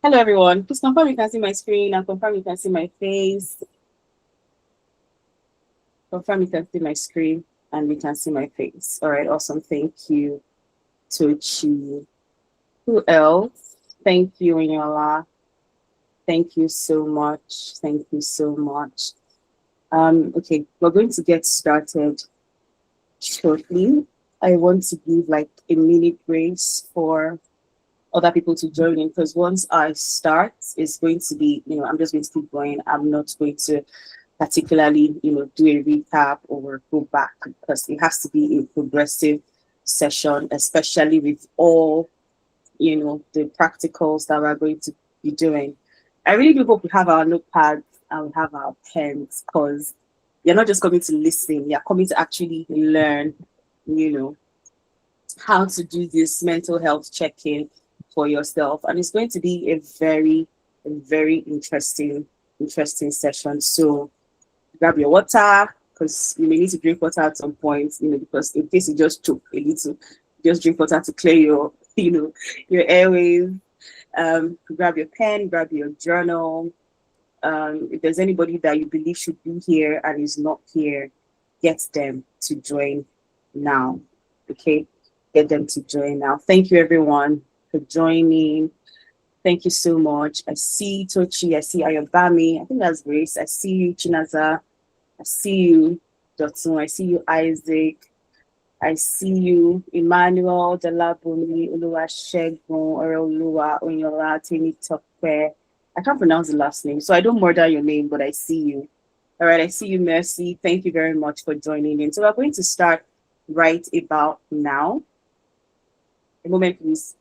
Hello everyone. Please confirm you can see my screen and confirm you can see my face. Confirm you can see my screen and you can see my face. All right, awesome. Thank you, Tochi. Who else? Thank you, Inyola. Thank you so much. Thank you so much. Okay, we're going to get started shortly. I want to give like a minute grace for other people to join in because once I start, it's going to be, I'm just going to keep going. I'm not going to particularly, do a recap or go back because it has to be a progressive session, especially with all, the practicals that we're going to be doing. I really do hope we have our notepads and we have our pens because you're not just coming to listen, you're coming to actually learn, you know, how to do this mental health check-in for yourself. And it's going to be a very interesting session. So grab your water because you may need to drink water at some point, because in case you just choke a little, just drink water to clear your, your airways. Grab your pen, grab your journal. If there's anybody that you believe should be here and is not here, get them to join now. Okay, get them to join now. Thank you everyone for joining. Thank you so much. I see Tochi, I see Ayobami, I think that's Grace. I see you, Chinaza. I see you, Dotun. I see you, Isaac. I see you, Emmanuel, Delabuni, Oluwasegun, Oreoluwa, Onyola, Temi Tope. I can't pronounce the last name, so I don't murder your name, but I see you. All right, I see you, Mercy. Thank you very much for joining in. So we're going to start right about now. A moment, please.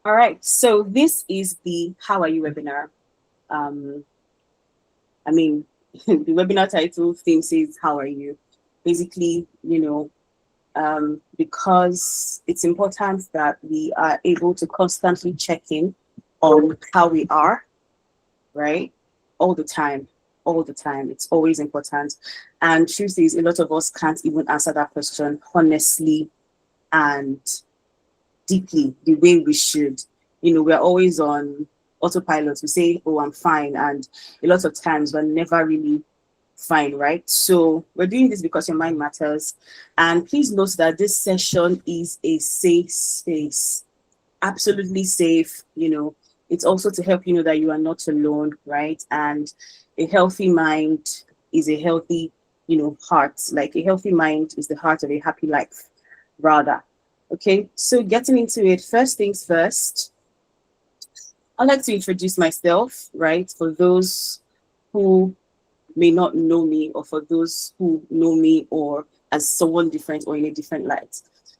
All right, so this is the How Are You webinar. Um, I mean, the webinar title theme says, How are you? Basically, because it's important that we are able to constantly check in on how we are, right? All the time, all the time. It's always important. And truth is, a lot of us can't even answer that question honestly and deeply the way we should. We're always on autopilot. We say, oh, I'm fine. And a lot of times we're never really fine, right? So we're doing this because your mind matters. And please note that this session is a safe space, absolutely safe. It's also to help you know that you are not alone, right? And a healthy mind is a healthy, heart. Like a healthy mind is the heart of a happy life, rather. Okay, so getting into it, first things first, I'd like to introduce myself, right? For those who may not know me, or for those who know me or as someone different or in a different light.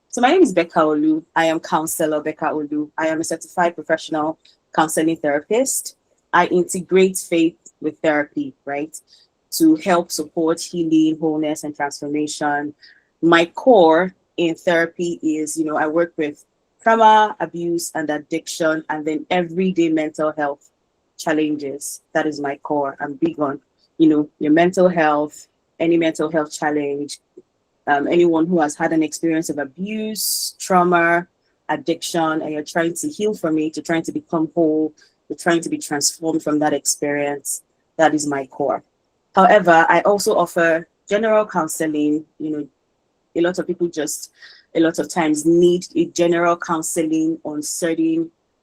So my name is Becca Olu. I am counselor Becca Olu. I am a certified professional counseling therapist. I integrate faith with therapy, right? To help support healing, wholeness, and transformation. My core in therapy is, I work with trauma, abuse, and addiction, and then everyday mental health challenges. That is my core. I'm big on your mental health, any mental health challenge, anyone who has had an experience of abuse, trauma, addiction, and you're trying to heal from it, you're trying to become whole, you're trying to be transformed from that experience. That is my core. However, I also offer general counseling. A lot of people just a lot of times need a general counseling on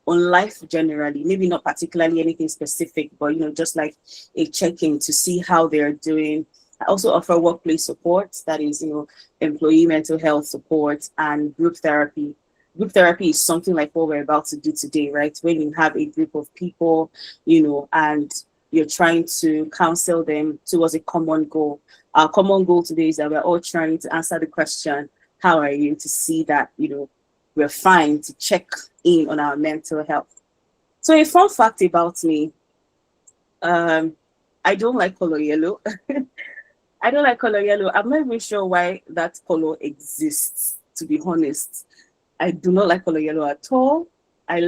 life generally, maybe not particularly anything specific, but just like a check-in to see how they're doing. I also offer workplace support, that is, employee mental health support and group therapy. Group therapy is something like what we're about to do today, right? When you have a group of people, and you're trying to counsel them towards a common goal. Our common goal today is that we're all trying to answer the question, how are you, to see that, we're fine, to check in on our mental health. So a fun fact about me, I don't like color yellow. I don't like color yellow. I'm not even sure why that color exists, to be honest, I do not like color yellow at all. I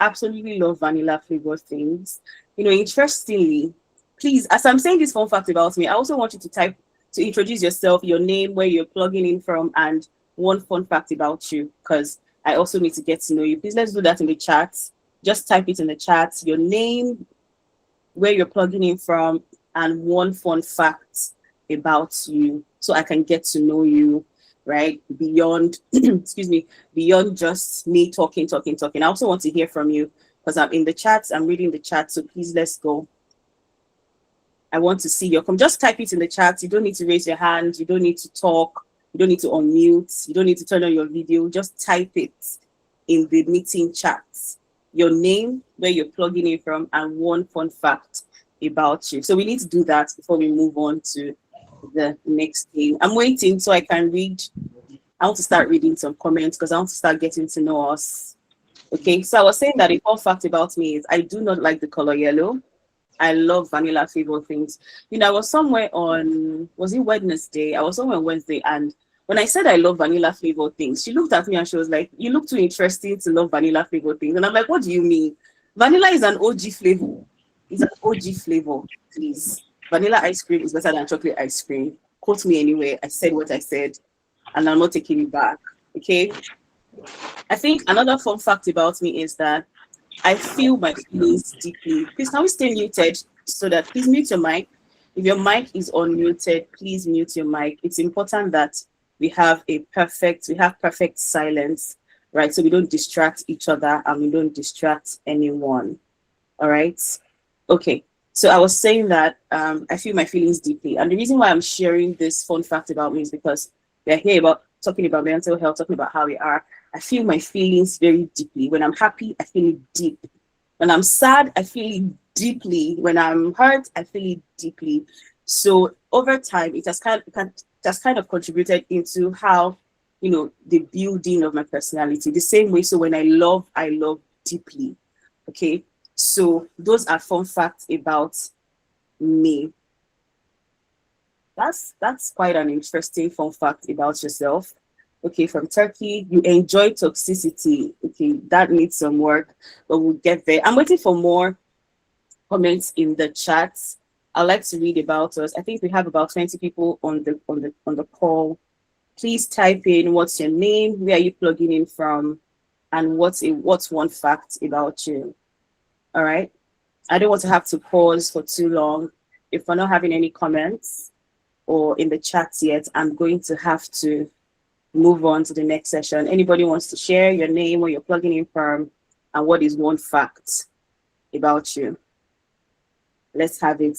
absolutely love vanilla flavored things. Interestingly, please, as I'm saying this fun fact about me, I also want you to type to introduce yourself, your name, where you're plugging in from, and one fun fact about you, because I also need to get to know you. Please let's do that in the chat. Just type it in the chat, your name, where you're plugging in from, and one fun fact about you, so I can get to know you, right? Beyond, excuse me, beyond just me talking. I also want to hear from you because I'm in the chat, I'm reading the chat. So please, let's go. I want to see your comment. Just type it in the chat. You don't need to raise your hand. You don't need to talk. You don't need to unmute. You don't need to turn on your video. Just type it in the meeting chat. Your name, where you're plugging in from, and one fun fact about you. So we need to do that before we move on to the next thing. I'm waiting so I can read. I want to start reading some comments because I want to start getting to know us. Okay, so I was saying that a fun fact about me is I do not like the color yellow. I love vanilla flavored things. I was somewhere was it Wednesday? I was somewhere on Wednesday, and when I said I love vanilla flavored things, she looked at me and she was like, "You look too interesting to love vanilla flavored things." And I'm like, "What do you mean? Vanilla is an OG flavor. It's an OG flavor, please. Vanilla ice cream is better than chocolate ice cream. Quote me anyway. I said what I said, and I'm not taking it back. Okay. I think another fun fact about me is that I feel my feelings deeply. Please, can we stay muted so that please mute your mic. If your mic is unmuted, please mute your mic. It's important that we have perfect silence, right? So we don't distract each other and we don't distract anyone. All right. Okay. So I was saying that I feel my feelings deeply. And the reason why I'm sharing this fun fact about me is because we're here talking about mental health, talking about how we are. I feel my feelings very deeply. When I'm happy, I feel it deep. When I'm sad, I feel it deeply. When I'm hurt, I feel it deeply. So over time, it has kind of contributed into how, the building of my personality. The same way, so when I love deeply. Okay, so those are fun facts about me. That's quite an interesting fun fact about yourself. Okay, from Turkey, you enjoy toxicity. Okay, that needs some work, but we'll get there. I'm waiting for more comments in the chat. I'd like to read about us. I think we have about 20 people on the call. Please type in what's your name, where are you plugging in from, and what's one fact about you. All right. I don't want to have to pause for too long. If we're not having any comments or in the chat yet, I'm going to have to move on to the next session. Anybody wants to share your name, where you're plugging in from, and what is one fact about you? Let's have it.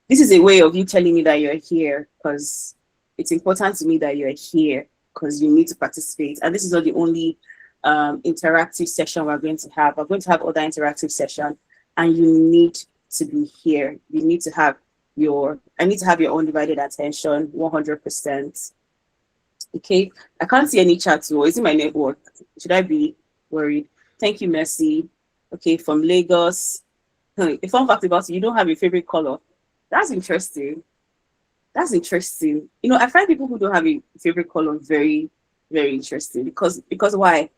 This is a way of you telling me that you're here, because it's important to me that you're here, because you need to participate. And this is not the only interactive session we're going to have. We're going to have other interactive sessions, and you need to be here. You need to have I need to have your undivided attention, 100%. Okay, I can't see any chats. Is it my network? Should I be worried? Thank you, Mercy. Okay, from Lagos. A fun fact about you don't have a favorite color. That's interesting. I find people who don't have a favorite color very, very interesting, because why?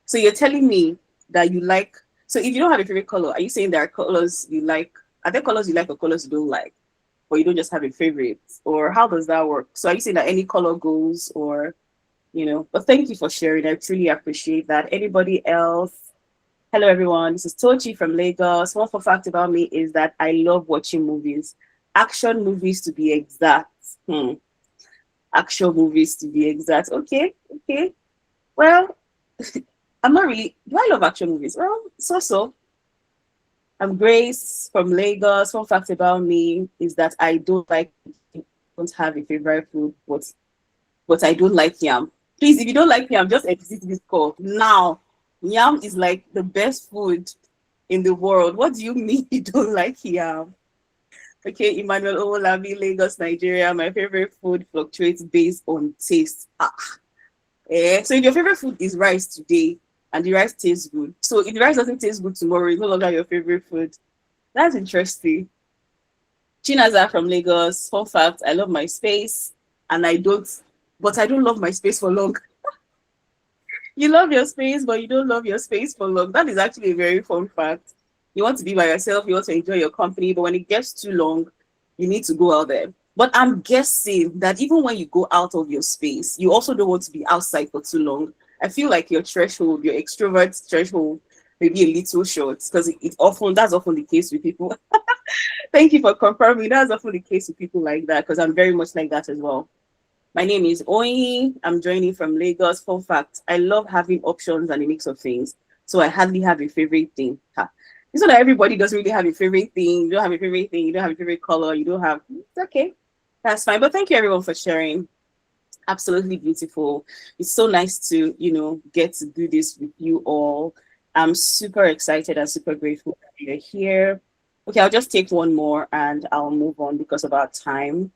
So you're telling me that you like, so if you don't have a favorite color, are you saying there are colors you like? Are there colors you like or colors you don't like? Or you don't just have a favorite? Or how does that work? So are you saying that any color goes, or, but thank you for sharing. I truly appreciate that. Anybody else? Hello, everyone. This is Tochi from Lagos. One fun fact about me is that I love watching movies. Action movies to be exact. Action movies to be exact. Okay. Well, I'm not really, do I love action movies? Well, so. I'm Grace from Lagos. One fact about me is that I don't have a favorite food, but I don't like yam. Please, if you don't like yam, just exit this call now. Yam is like the best food in the world. What do you mean you don't like yam? Okay, Emmanuel Owolabi, Lagos, Nigeria. My favorite food fluctuates based on taste. So if your favorite food is rice today, and the rice tastes good, so if the rice doesn't taste good tomorrow, it's no longer your favorite food. That's interesting. Chinaza from Lagos. Fun fact, I love my space and but I don't love my space for long. You love your space, but you don't love your space for long. That is actually a very fun fact. You want to be by yourself, you want to enjoy your company, but when it gets too long, you need to go out there. But I'm guessing that even when you go out of your space, you also don't want to be outside for too long. I feel like your threshold, your extrovert threshold, may be a little short because that's often the case with people. Thank you for confirming. That's often the case with people like that because I'm very much like that as well. My name is Oyi. I'm joining from Lagos. Fun fact, I love having options and a mix of things. So I hardly have a favorite thing. Ha. It's not that everybody doesn't really have a favorite thing. You don't have a favorite thing. You don't have a favorite color. You don't have, it's okay. That's fine. But thank you everyone for sharing. Absolutely beautiful. It's so nice to, get to do this with you all. I'm super excited and super grateful that you're here. Okay, I'll just take one more and I'll move on because of our time.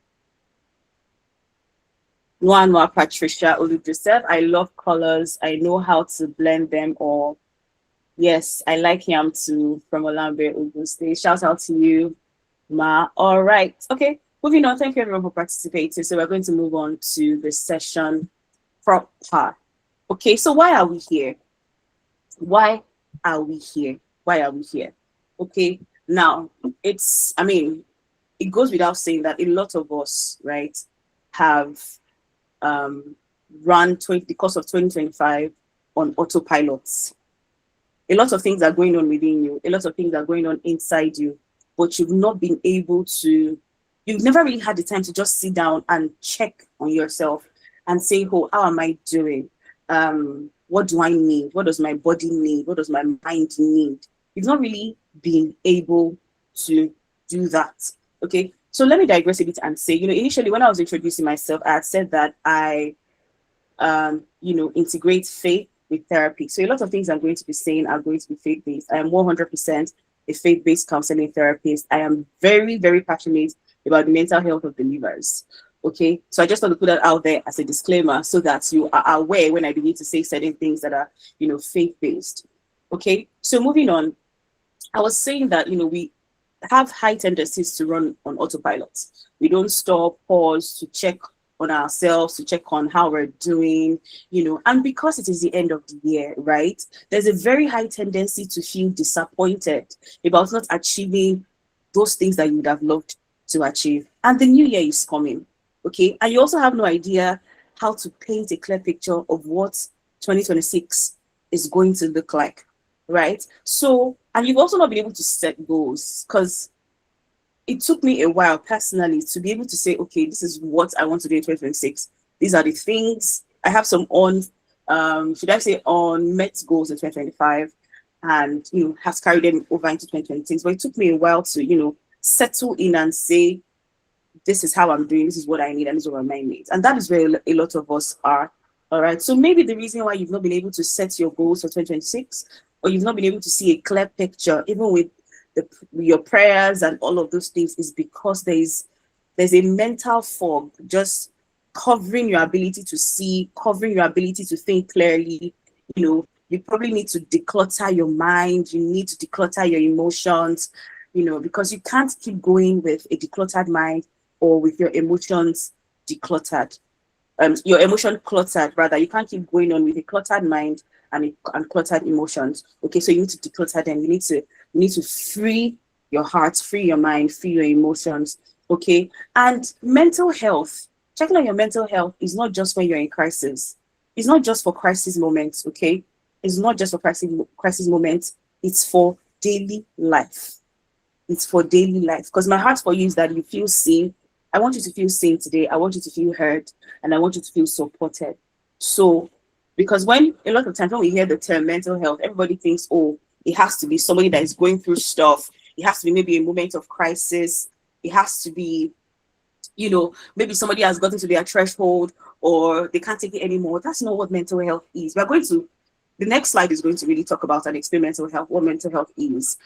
Noa Patricia Olu I love colors. I know how to blend them all. Yes, I like yam too from Olambe Ogun State. Shout out to you, Ma. All right. Okay. Moving on. Thank you everyone for participating. So we're going to move on to the session proper. Okay. So why are we here? Why are we here? Why are we here? Okay. Now, it goes without saying that a lot of us, right, have um, run the course of 2025 on autopilot. A lot of things are going on within you. A lot of things are going on inside you, but you've not been able to, you've never really had the time to just sit down and check on yourself and say, oh, how am I doing? What do I need? What does my body need? What does my mind need? You've not really been able to do that. Okay. So let me digress a bit and say, initially when I was introducing myself, I had said that I, integrate faith with therapy. So a lot of things I'm going to be saying are going to be faith-based. I am 100% a faith-based counseling therapist. I am very, very passionate about the mental health of believers. Okay, so I just want to put that out there as a disclaimer so that you are aware when I begin to say certain things that are, faith-based. Okay, so moving on, I was saying that, we have high tendencies to run on autopilot. We don't stop, pause to check on ourselves, to check on how we're doing, and because it is the end of the year, right? There's a very high tendency to feel disappointed about not achieving those things that you would have loved to achieve. And the new year is coming, okay? And you also have no idea how to paint a clear picture of what 2026 is going to look like, right? So, and you've also not been able to set goals because it took me a while personally to be able to say, okay, this is what I want to do in 2026. These are the things I have some should I say met goals in 2025 and, has carried them over into 2026. But it took me a while to, settle in and say, this is how I'm doing, this is what I need, and this is what my needs. And that is where a lot of us are. All right. So maybe the reason why you've not been able to set your goals for 2026, or you've not been able to see a clear picture, even with your prayers and all of those things, is because there's a mental fog just covering your ability to see, covering your ability to think clearly. You probably need to declutter your mind, you need to declutter your emotions, because you can't keep going with a decluttered mind or with your emotions decluttered. Your emotion cluttered, rather. You can't keep going on with a cluttered mind and cluttered emotions. Okay, so you need to declutter them. You need to free your heart, free your mind, free your emotions. Okay, and mental health. Checking on your mental health is not just when you're in crisis. It's not just for crisis moments. Okay, it's not just for crisis moments. It's for daily life. It's for daily life. Because my heart for you is that you feel seen. I want you to feel seen today. I want you to feel heard, and I want you to feel supported. So, because when a lot of times when we hear the term mental health, everybody thinks, oh, it has to be somebody that is going through stuff. It has to be maybe a moment of crisis. It has to be, maybe somebody has gotten to their threshold or they can't take it anymore. That's not what mental health is. The next slide is going to really talk about and explain mental health, what mental health is.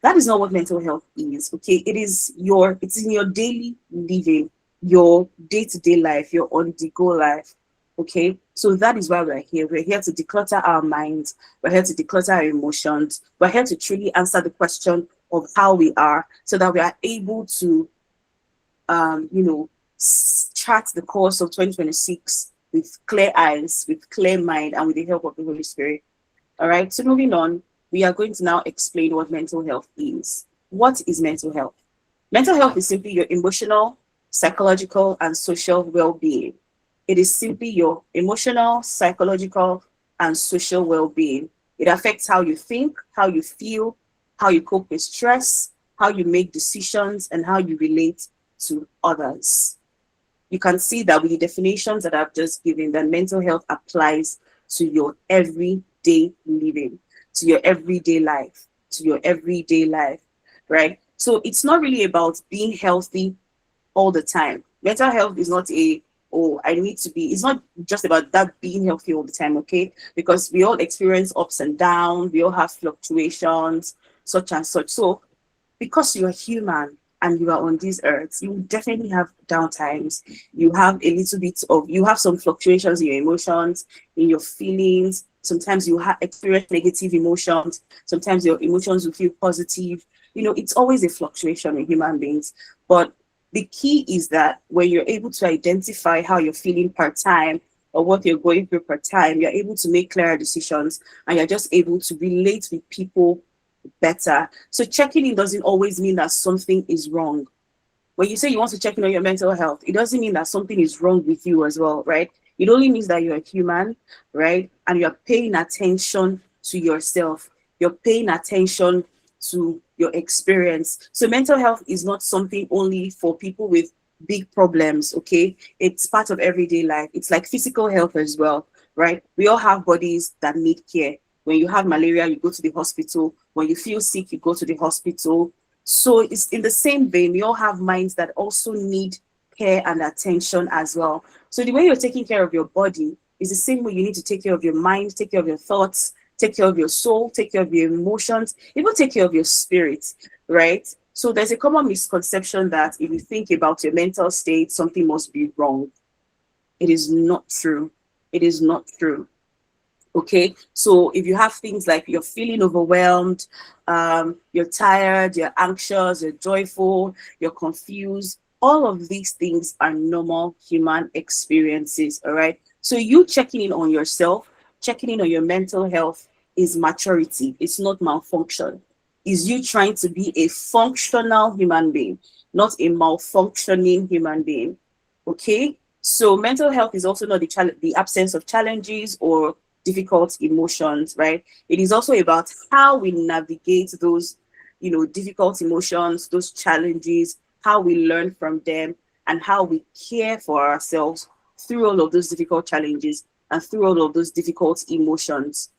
That is not what mental health is, okay? It's in your daily living, your day-to-day life, your on-the-go life, okay? So that is why we're here. We're here to declutter our minds. We're here to declutter our emotions. We're here to truly answer the question of how we are so that we are able to you know, chart the course of 2026 with clear eyes, with clear mind, and with the help of the Holy Spirit. All right. So moving on, we are going to now explain what mental health is. What is mental health? Mental health is simply your emotional, psychological, and social well-being. It is simply your emotional, psychological, and social well-being. It affects how you think, how you feel, how you cope with stress, how you make decisions, and how you relate to others. You can see that with the definitions that I've just given, that mental health applies to your everyday living, to your everyday life, to your everyday life, right? So it's not really about being healthy all the time. Mental health is not a, oh, I need to be, it's not just about that being healthy all the time, okay? Because we all experience ups and downs, we all have fluctuations, such and such. So because you're human and you are on this earth, you definitely have downtimes. You have a little bit of, you have some fluctuations in your emotions, in your feelings. Sometimes you experience negative emotions. Sometimes your emotions will feel positive. You know, it's always a fluctuation in human beings. But the key is that when you're able to identify how you're feeling per time or what you're going through per time, you're able to make clearer decisions and you're just able to relate with people better. So checking in doesn't always mean that something is wrong. When you say you want to check in on your mental health, it doesn't mean that something is wrong with you as well, right? It only means that you're a human, right? And you're paying attention to yourself. You're paying attention to your experience. So mental health is not something only for people with big problems, okay? It's part of everyday life. It's like physical health as well, right? We all have bodies that need care. When you have malaria, you go to the hospital. When you feel sick, you go to the hospital. So it's in the same vein, we all have minds that also need care and attention as well. So the way you're taking care of your body is the same way you need to take care of your mind, take care of your thoughts, take care of your soul, take care of your emotions, even take care of your spirit, right? So there's a common misconception that if you think about your mental state, something must be wrong. It is not true. It is not true. Okay, so if you have things like you're feeling overwhelmed, you're tired, you're anxious, you're joyful, you're confused, all of these things are normal human experiences. All right, so you checking in on yourself, checking in on your mental health is maturity, it's not malfunction. Is you trying to be a functional human being, not a malfunctioning human being. Okay, so mental health is also not the absence of challenges or difficult emotions, right? It is also about how we navigate those, difficult emotions, those challenges, how we learn from them, and how we care for ourselves through all of those difficult challenges and through all of those difficult emotions.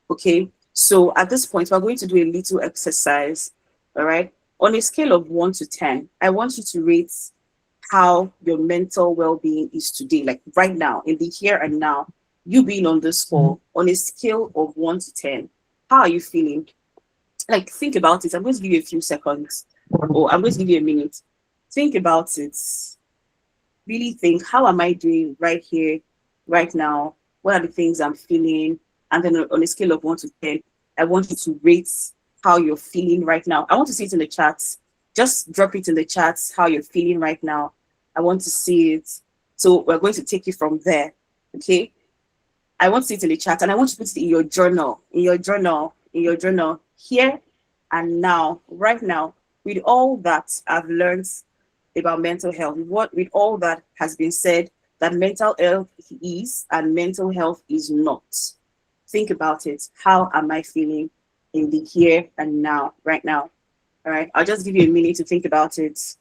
Okay. So at this point, we're going to do a little exercise. All right. On a scale of 1 to 10, I want you to rate how your mental well-being is today, like right now, in the here and now, you being on this call, on a scale of 1 to 10, how are you feeling? Like, think about it. I'm going to give you a few seconds, or I'm going to give you a minute. Think about it. Really think, how am I doing right here, right now? What are the things I'm feeling? And then on a scale of 1 to 10, I want you to rate how you're feeling right now. I want to see it in the chats. Just drop it in the chats, how you're feeling right now. I want to see it. So we're going to take it from there. Okay. I want to see it in the chat and I want you to put it in your journal, here and now, right now, with all that I've learned about mental health, with all that has been said that mental health is and mental health is not. Think about it. How am I feeling in the here and now, right now? All right. I'll just give you a minute to think about it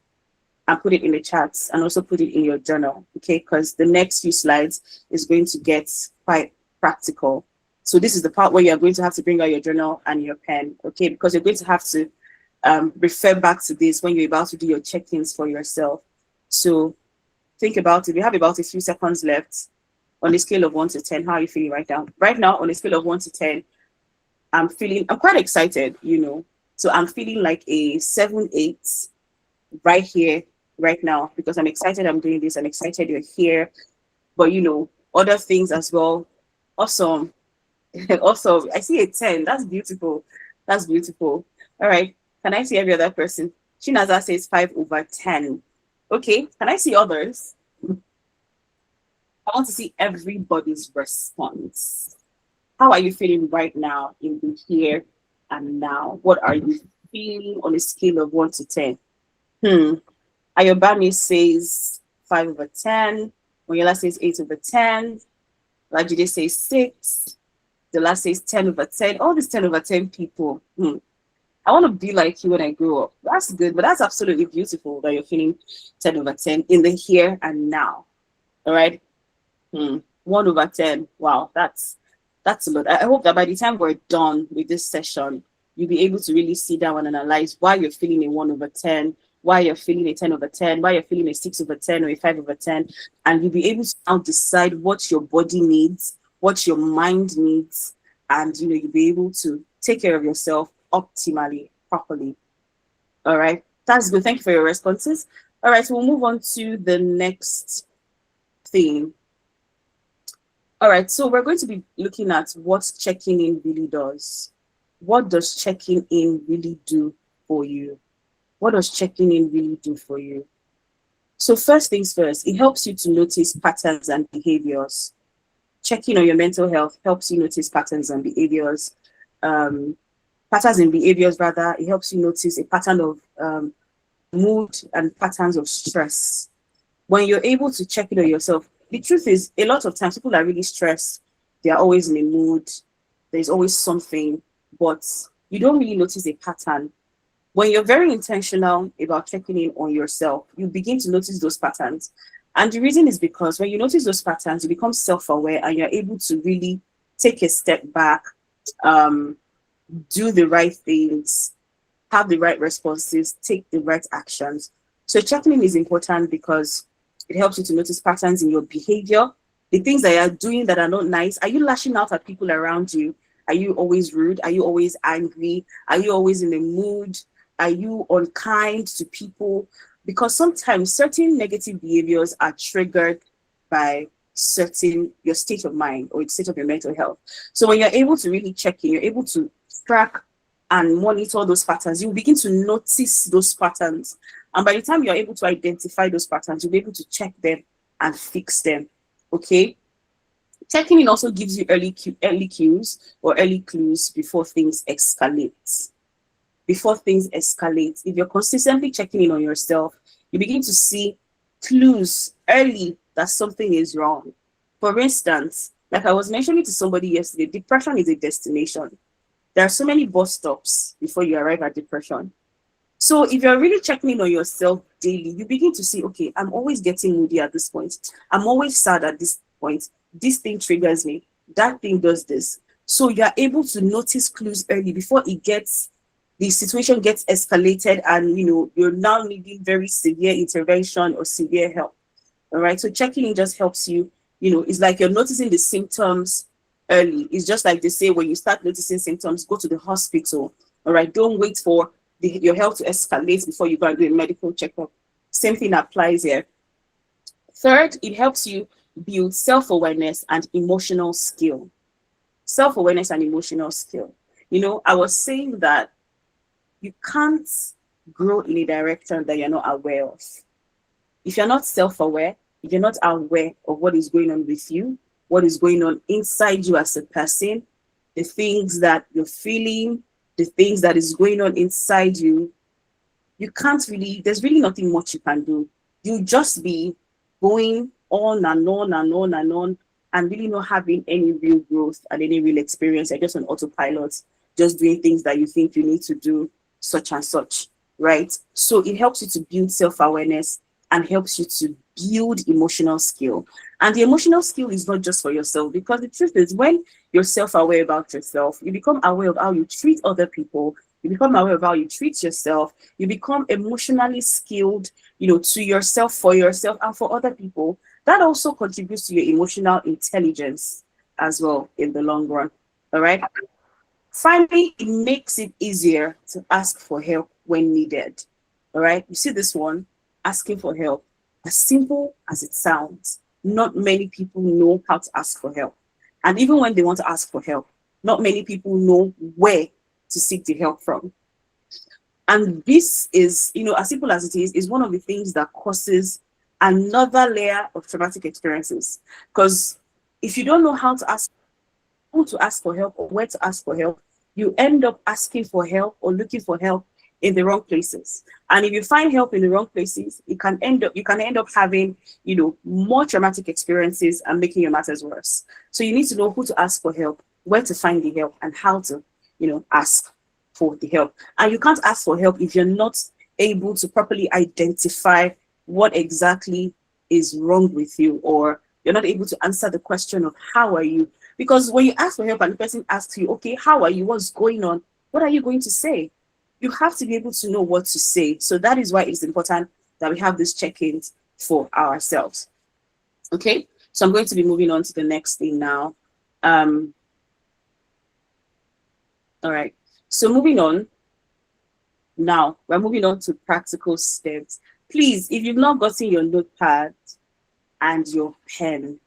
and put it in the chats and also put it in your journal, okay? Because the next few slides is going to get quite practical. So this is the part where you're going to have to bring out your journal and your pen, okay? Because you're going to have to refer back to this when you're about to do your check-ins for yourself. So think about it. We have about a few seconds left. On a scale of 1 to 10, how are you feeling right now? Right now, on a scale of 1 to 10, I'm quite excited, So I'm feeling like a 7, 8 right here, right now, because I'm excited I'm doing this. I'm excited you're here. But, other things as well. Awesome. Awesome. I see a 10. That's beautiful. That's beautiful. All right. Can I see every other person? Shinaza says 5/10. Okay, can I see others? I want to see everybody's response. How are you feeling right now in the here and now? What are you feeling on a scale of 1 to 10? Hmm. Ayobami says 5 over 10. Moyola says 8 over 10. Lajide says 6. The last says 10 over 10. All these 10 over 10 people. I want to be like you when I grow up. That's good, but that's absolutely beautiful that you're feeling 10 over 10 in the here and now. All right. 1 over 10. Wow, that's a lot. I hope that by the time we're done with this session, you'll be able to really sit down and analyze why you're feeling a 1 over 10, why you're feeling a 10 over 10, why you're feeling a 6 over 10 or a 5 over 10, and you'll be able to now decide what your body needs, what your mind needs, and you'll be able to take care of yourself optimally, properly. All right, that's good. Thank you for your responses. All right, so we'll move on to the next theme. All right, so we're going to be looking at what checking in really does. What does checking in really do for you? What does checking in really do for you? So first things first, it helps you to notice patterns and behaviors. Checking on your mental health helps you notice patterns and behaviors. Patterns and behaviors, rather, it helps you notice a pattern of mood and patterns of stress. When you're able to check in on yourself, the truth is, a lot of times people are really stressed. They are always in a mood. There's always something, but you don't really notice a pattern. When you're very intentional about checking in on yourself, you begin to notice those patterns. And the reason is because when you notice those patterns, you become self-aware and you're able to really take a step back, do the right things, have the right responses, take the right actions. So checking in is important because it helps you to notice patterns in your behavior, the things that you're doing that are not nice. Are you lashing out at people around you? Are you always rude? Are you always angry? Are you always in a mood? Are you unkind to people? Because sometimes certain negative behaviors are triggered by your state of mind or the state of your mental health. So when you're able to really check in, you're able to track and monitor those patterns, you begin to notice those patterns. And by the time you're able to identify those patterns, you'll be able to check them and fix them. Okay. Checking in also gives you early cues or early clues before things escalate. Before things escalate, if you're consistently checking in on yourself, you begin to see clues early that something is wrong. For instance, like I was mentioning to somebody yesterday, depression is a destination. There are so many bus stops before you arrive at depression. So if you're really checking in on yourself daily, you begin to see, okay, I'm always getting moody at this point. I'm always sad at this point. This thing triggers me. That thing does this. So you're able to notice clues early before the situation gets escalated and, you're now needing very severe intervention or severe help. All right. So checking in just helps you, it's like you're noticing the symptoms early. It's just like they say, when you start noticing symptoms, go to the hospital. All right. Don't wait for your health to escalate before you go and do a medical checkup. Same thing applies here. Third, it helps you build self-awareness and emotional skill. Self-awareness and emotional skill. I was saying that you can't grow in a direction that you're not aware of. If you're not self-aware, if you're not aware of what is going on with you, what is going on inside you as a person, the things that you're feeling, the things that is going on inside you, there's really nothing much you can do. You just be going on and on and on and on and really not having any real growth and any real experience. You're just on autopilot, just doing things that you think you need to do, such and such, right? So it helps you to build self-awareness and helps you to build emotional skill. And the emotional skill is not just for yourself, because the truth is, when you're self-aware about yourself, you become aware of how you treat other people, you become aware of how you treat yourself, you become emotionally skilled, to yourself, for yourself, and for other people. That also contributes to your emotional intelligence as well in the long run. All right. Finally, it makes it easier to ask for help when needed. All right. You see this one, asking for help. As simple as it sounds, not many people know how to ask for help. And even when they want to ask for help, not many people know where to seek the help from. And this is, as simple as it is one of the things that causes another layer of traumatic experiences. Because if you don't know how to ask, who to ask for help or where to ask for help, you end up asking for help or looking for help in the wrong places. And if you find help in the wrong places, you can end up having, more traumatic experiences and making your matters worse. So you need to know who to ask for help, where to find the help, and how to, ask for the help. And you can't ask for help if you're not able to properly identify what exactly is wrong with you, or you're not able to answer the question of how are you. Because when you ask for help and the person asks you, okay, how are you? What's going on? What are you going to say? You have to be able to know what to say. So that is why it's important that we have these check-ins for ourselves. Okay, so I'm going to be moving on to the next thing now. All right, so moving on. Now, we're moving on to practical steps. Please, if you've not gotten your notepad and your pen,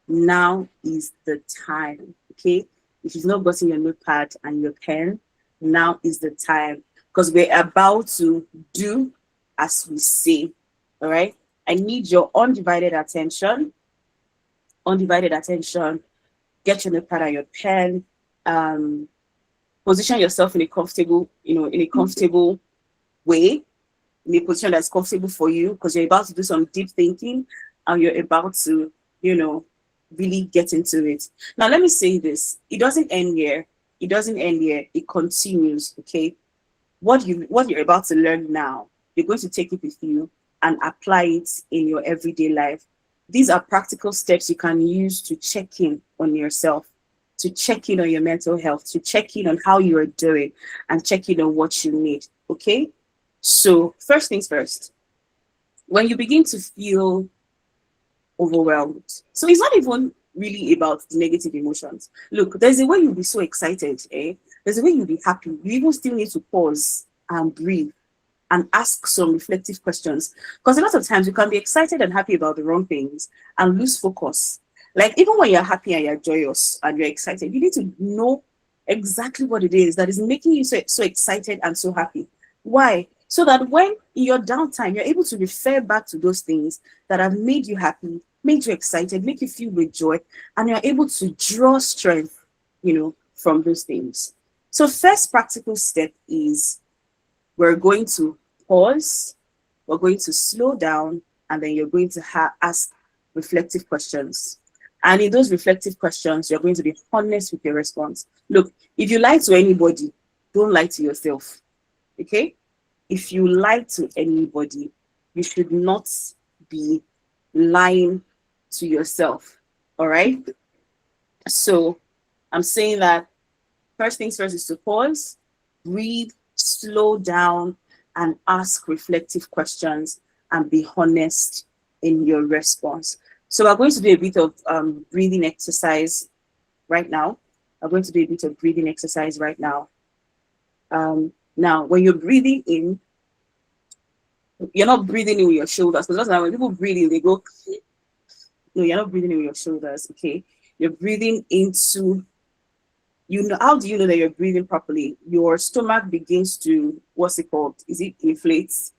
now is the time, okay? If you've not gotten your notepad and your pen, now is the time, because we're about to do as we say, all right? I need your undivided attention. Undivided attention. Get your notepad and your pen. Position yourself in a comfortable, way, in a position that's comfortable for you, because you're about to do some deep thinking and you're about to, really get into it. Now, let me say this. It doesn't end here. It doesn't end here. It continues, okay? What you're about to learn now, you're going to take it with you and apply it in your everyday life. These are practical steps you can use to check in on yourself, to check in on your mental health, to check in on how you are doing, and check in on what you need, okay? So first things first, when you begin to feel overwhelmed, so it's not even really about the negative emotions. Look, there's a way you'll be so excited, there's a way you'll be happy. You even still need to pause and breathe and ask some reflective questions, because a lot of times you can be excited and happy about the wrong things and lose focus. Like, even when you're happy and you're joyous and you're excited, you need to know exactly what it is that is making you so excited and so happy. Why? So that when in your downtime, you're able to refer back to those things that have made you happy, made you excited, make you feel with joy, and you're able to draw strength, from those things. So first practical step is, we're going to pause, we're going to slow down, and then you're going to ask reflective questions. And in those reflective questions, you're going to be honest with your response. Look, if you lie to anybody, don't lie to yourself, okay? If you lie to anybody, you should not be lying to yourself, all right? So I'm saying that first things first is to pause, breathe, slow down, and ask reflective questions and be honest in your response. So we're going to do a bit of breathing exercise right now. I'm going to do a bit of breathing exercise right now. Now, when you're breathing in, you're not breathing in with your shoulders. Because when people breathe in, they go, no, you're not breathing in with your shoulders, okay? You're breathing into, how do you know that you're breathing properly? Your stomach begins to, what's it called? Is it inflates?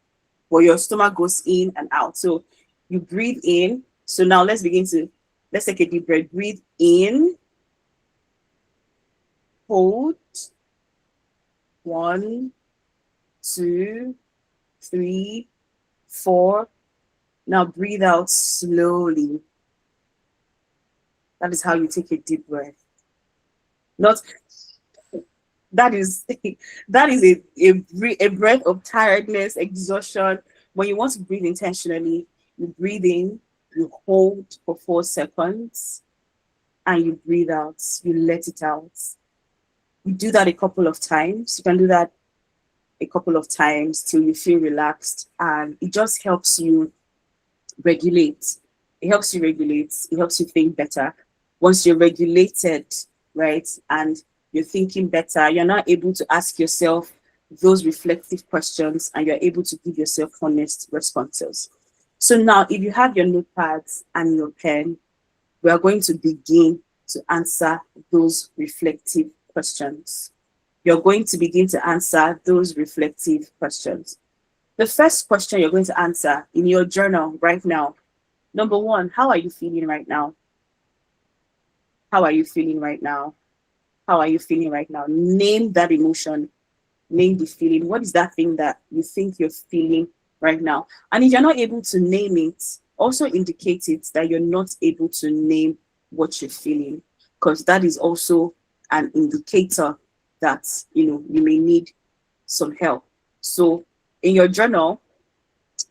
Or your stomach goes in and out. So you breathe in. So now let's take a deep breath. Breathe in, hold, 1, 2, 3, 4. Now breathe out slowly. That is how you take a deep breath. Not that is a breath of tiredness, exhaustion. When you want to breathe intentionally, you breathe in, you hold for 4 seconds, and you breathe out. You let it out. You do that a couple of times. You can do that a couple of times till you feel relaxed, and it just helps you regulate. It helps you regulate. It helps you think better. Once you're regulated, right, and you're thinking better, you're now able to ask yourself those reflective questions, and you're able to give yourself honest responses. So now, if you have your notepads and your pen, we are going to begin to answer those reflective questions. you're going to begin to answer those reflective questions. The first question you're going to answer in your journal right now, number one, how are you feeling right now? How are you feeling right now? How are you feeling right now? Name that emotion, name the feeling. What is that thing that you think you're feeling right now? And if you're not able to name it, also indicate it that you're not able to name what you're feeling, because that is also an indicator that you may need some help. So in your journal,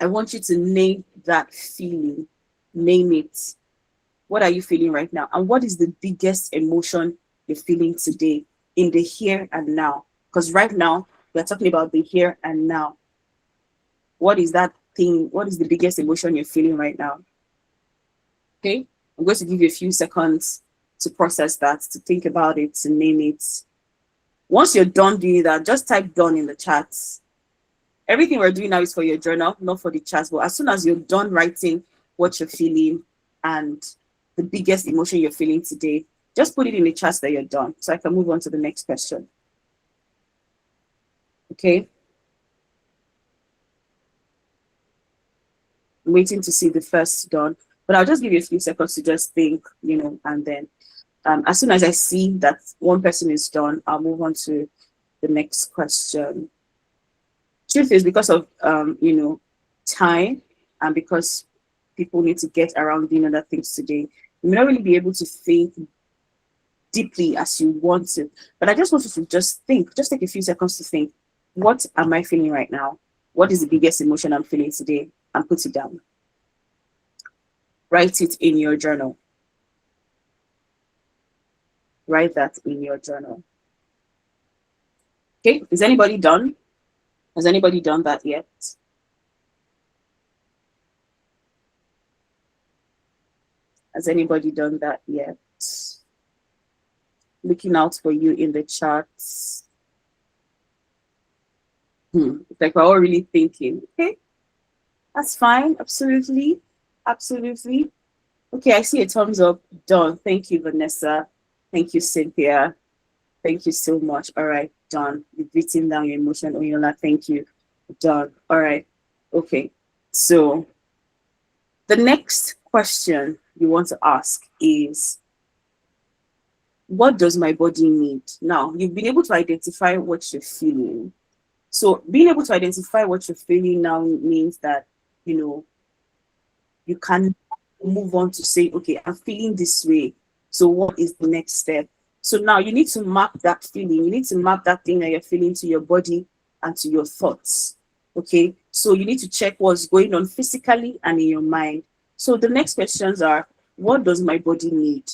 I want you to name that feeling. Name it. What are you feeling right now? And what is the biggest emotion you're feeling today in the here and now? Because right now, we're talking about the here and now. What is that thing? What is the biggest emotion you're feeling right now? Okay, I'm going to give you a few seconds to process that, to think about it, to name it. Once you're done doing that, just type done in the chats. Everything we're doing now is for your journal, not for the chats. But as soon as you're done writing what you're feeling and the biggest emotion you're feeling today, just put it in the chats that you're done, so I can move on to the next question. Okay. I'm waiting to see the first done, but I'll just give you a few seconds to just think, and then as soon as I see that one person is done, I'll move on to the next question. Truth is, because of time, and because people need to get around doing other things today, you may not really be able to think deeply as you want to. But I just want you to just think, just take a few seconds to think, what am I feeling right now? What is the biggest emotion I'm feeling today? And put it down. Write it in your journal. Write that in your journal. Okay, is anybody done? Has anybody done that yet? Has anybody done that yet? Looking out for you in the charts. It's like we're all really thinking. Okay, that's fine. Absolutely. Absolutely. Okay, I see a thumbs up. Done. Thank you, Vanessa. Thank you, Cynthia. Thank you so much. All right, done. You've written down your emotion, Oyinlola. Thank you. Done. All right. Okay. So the next question you want to ask is, what does my body need? Now, you've been able to identify what you're feeling. So being able to identify what you're feeling now means that, you can move on to say, okay, I'm feeling this way. So what is the next step? So now you need to map that feeling. You need to map that thing that you're feeling to your body and to your thoughts. Okay. So you need to check what's going on physically and in your mind. So the next questions are, what does my body need?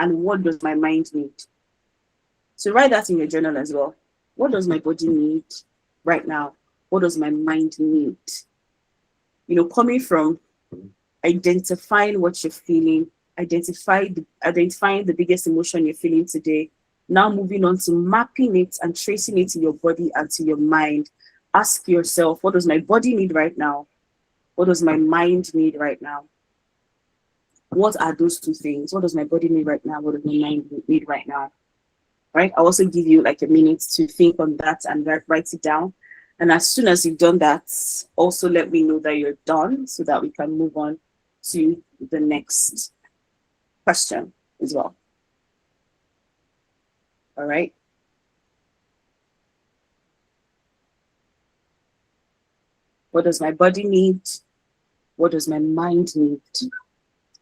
And what does my mind need? So write that in your journal as well. What does my body need right now? What does my mind need? Coming from identifying what you're feeling, identifying the biggest emotion you're feeling today, now moving on to mapping it and tracing it to your body and to your mind. Ask yourself, what does my body need right now? What does my mind need right now? What are those two things? What does my body need right now? What does my mind need right now? Right? I'll also give you like a minute to think on that and write it down. And as soon as you've done that, also let me know that you're done so that we can move on to the next question as well. All right. What does my body need? What does my mind need?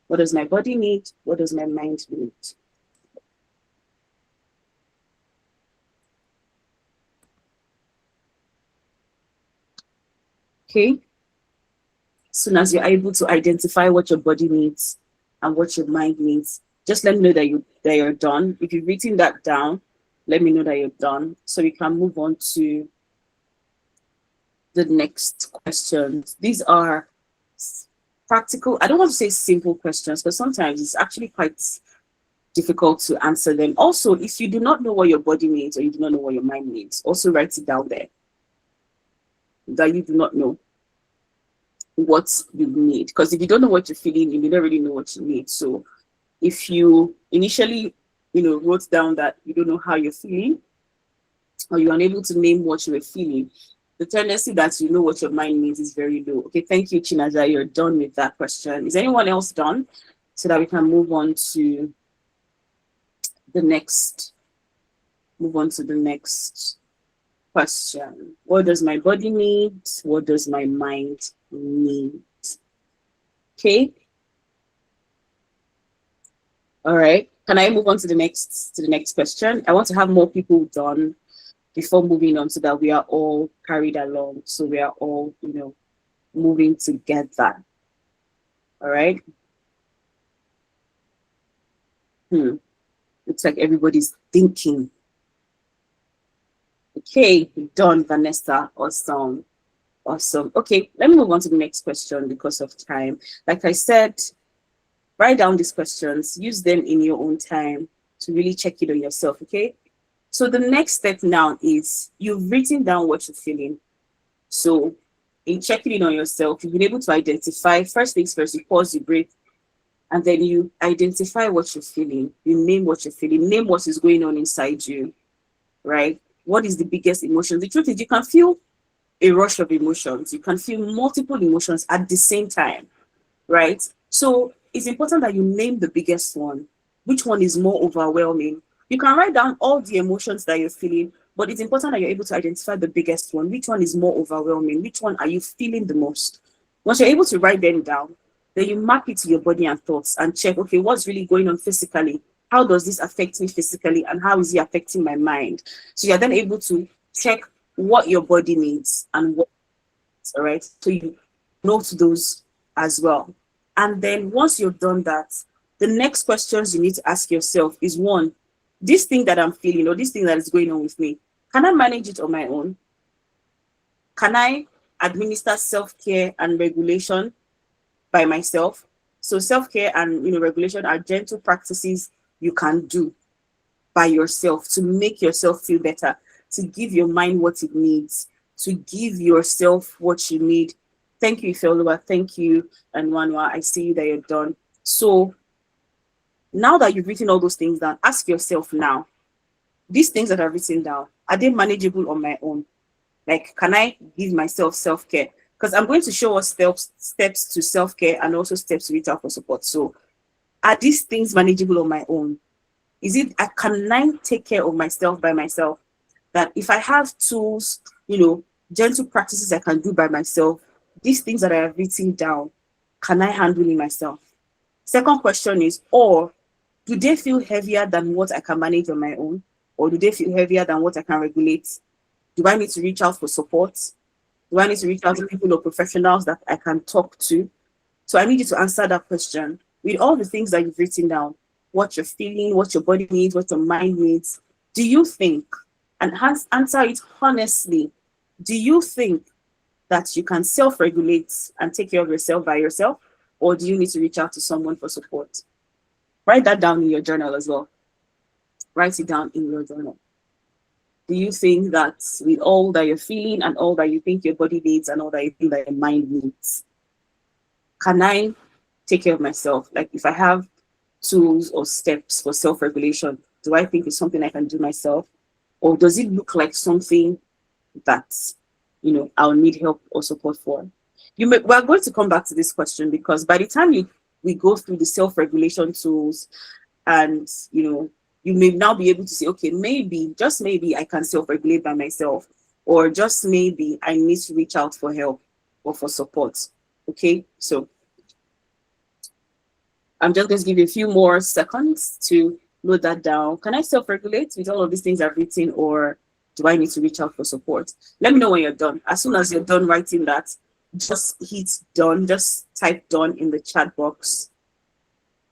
What does my body need? What does my mind need? Okay. As soon as you're able to identify what your body needs and what your mind needs, just let me know that you're done. If you've written that down, let me know that you're done so we can move on to the next questions. These are practical. I don't want to say simple questions, but sometimes it's actually quite difficult to answer them. Also, if you do not know what your body needs or you do not know what your mind needs, also write it down there that you do not know what you need. Because if you don't know what you're feeling, you don't really know what you need. So if you initially, wrote down that you don't know how you're feeling, or you're unable to name what you were feeling, the tendency that you know what your mind means is very low. Okay, thank you, Chinaza. You're done with that question. Is anyone else done? So that we can the next, move on to the next question. What does my body need? What does my mind need? Okay. All right. Can I move on to the next question? I want to have more people done before moving on so that we are all carried along. So we are all, moving together. All right. Hmm. Looks like everybody's thinking. Okay, done, Vanessa. Awesome. Awesome. Okay, let me move on to the next question because of time. Like I said, write down these questions, use them in your own time to really check it on yourself. Okay. So the next step now is you've written down what you're feeling. So in checking in on yourself, you've been able to identify first things first, you pause, you breathe, and then you identify what you're feeling. You name what you're feeling, name what is going on inside you, right? What is the biggest emotion? The truth is, you can feel a rush of emotions, you can feel multiple emotions at the same time, right? So it's important that you name the biggest one. Which one is more overwhelming? You can write down all the emotions that you're feeling, but it's important that you're able to identify the biggest one. Which one is more overwhelming? Which one are you feeling the most? Once you're able to write them down, then you map it to your body and thoughts and check, okay, what's really going on physically? How does this affect me physically? And how is it affecting my mind? So you're then able to check what your body needs and what, all right? So you note those as well. And then once you've done that, the next questions you need to ask yourself is one, this thing that I'm feeling or this thing that is going on with me, can I manage it on my own? Can I administer self-care and regulation by myself? So self-care and regulation are gentle practices you can do by yourself to make yourself feel better, to give your mind what it needs, to give yourself what you need. Thank you, Ifeoluwa. Thank you, and Wanwa. I see that you're done. So now that you've written all those things down, ask yourself now, these things that I've written down, are they manageable on my own? Like, can I give myself self-care? Because I'm going to show us steps to self-care and also steps to reach out for support. So are these things manageable on my own? Is it, can I take care of myself by myself? That if I have tools, gentle practices I can do by myself, these things that I have written down, can I handle it myself? Second question is, or do they feel heavier than what I can manage on my own? Or do they feel heavier than what I can regulate? Do I need to reach out for support? Do I need to reach out to people or professionals that I can talk to? So I need you to answer that question with all the things that you've written down, what you're feeling, what your body needs, what your mind needs. Do you think, and answer it honestly, do you think that you can self-regulate and take care of yourself by yourself? Or do you need to reach out to someone for support? Write that down in your journal as well. Write it down in your journal. Do you think that with all that you're feeling and all that you think your body needs and all that you think that your mind needs, can I take care of myself? Like, if I have tools or steps for self-regulation, do I think it's something I can do myself? Or does it look like something that, I'll need help or support for? We're going to come back to this question because by the time we go through the self-regulation tools and, you may now be able to say, okay, maybe, just maybe I can self-regulate by myself, or just maybe I need to reach out for help or for support. Okay, so I'm just going to give you a few more seconds to note that down. Can I self-regulate with all of these things I've written, or do I need to reach out for support? Let me know when you're done. As soon as you're done writing that, just hit done. Just type done in the chat box.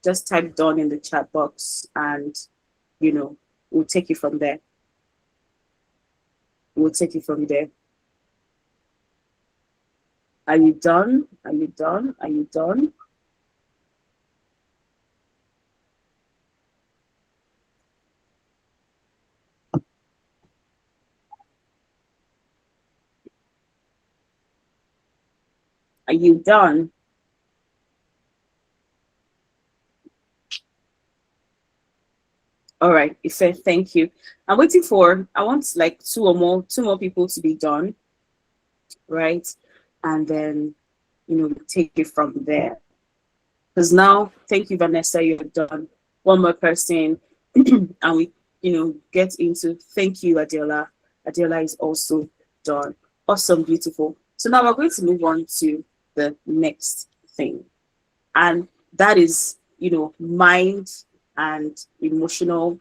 Just type done in the chat box and, we'll take it from there. We'll take it from there. Are you done? Are you done? Are you done? Are you done? All right, Ife, thank you. I'm waiting for, I want like two more people to be done, right? And then, take it from there. Because now, thank you, Vanessa, you're done. One more person, and we, get into thank you, Adela. Adela is also done. Awesome, beautiful. So now we're going to move on to the next thing. And that is, mind and emotion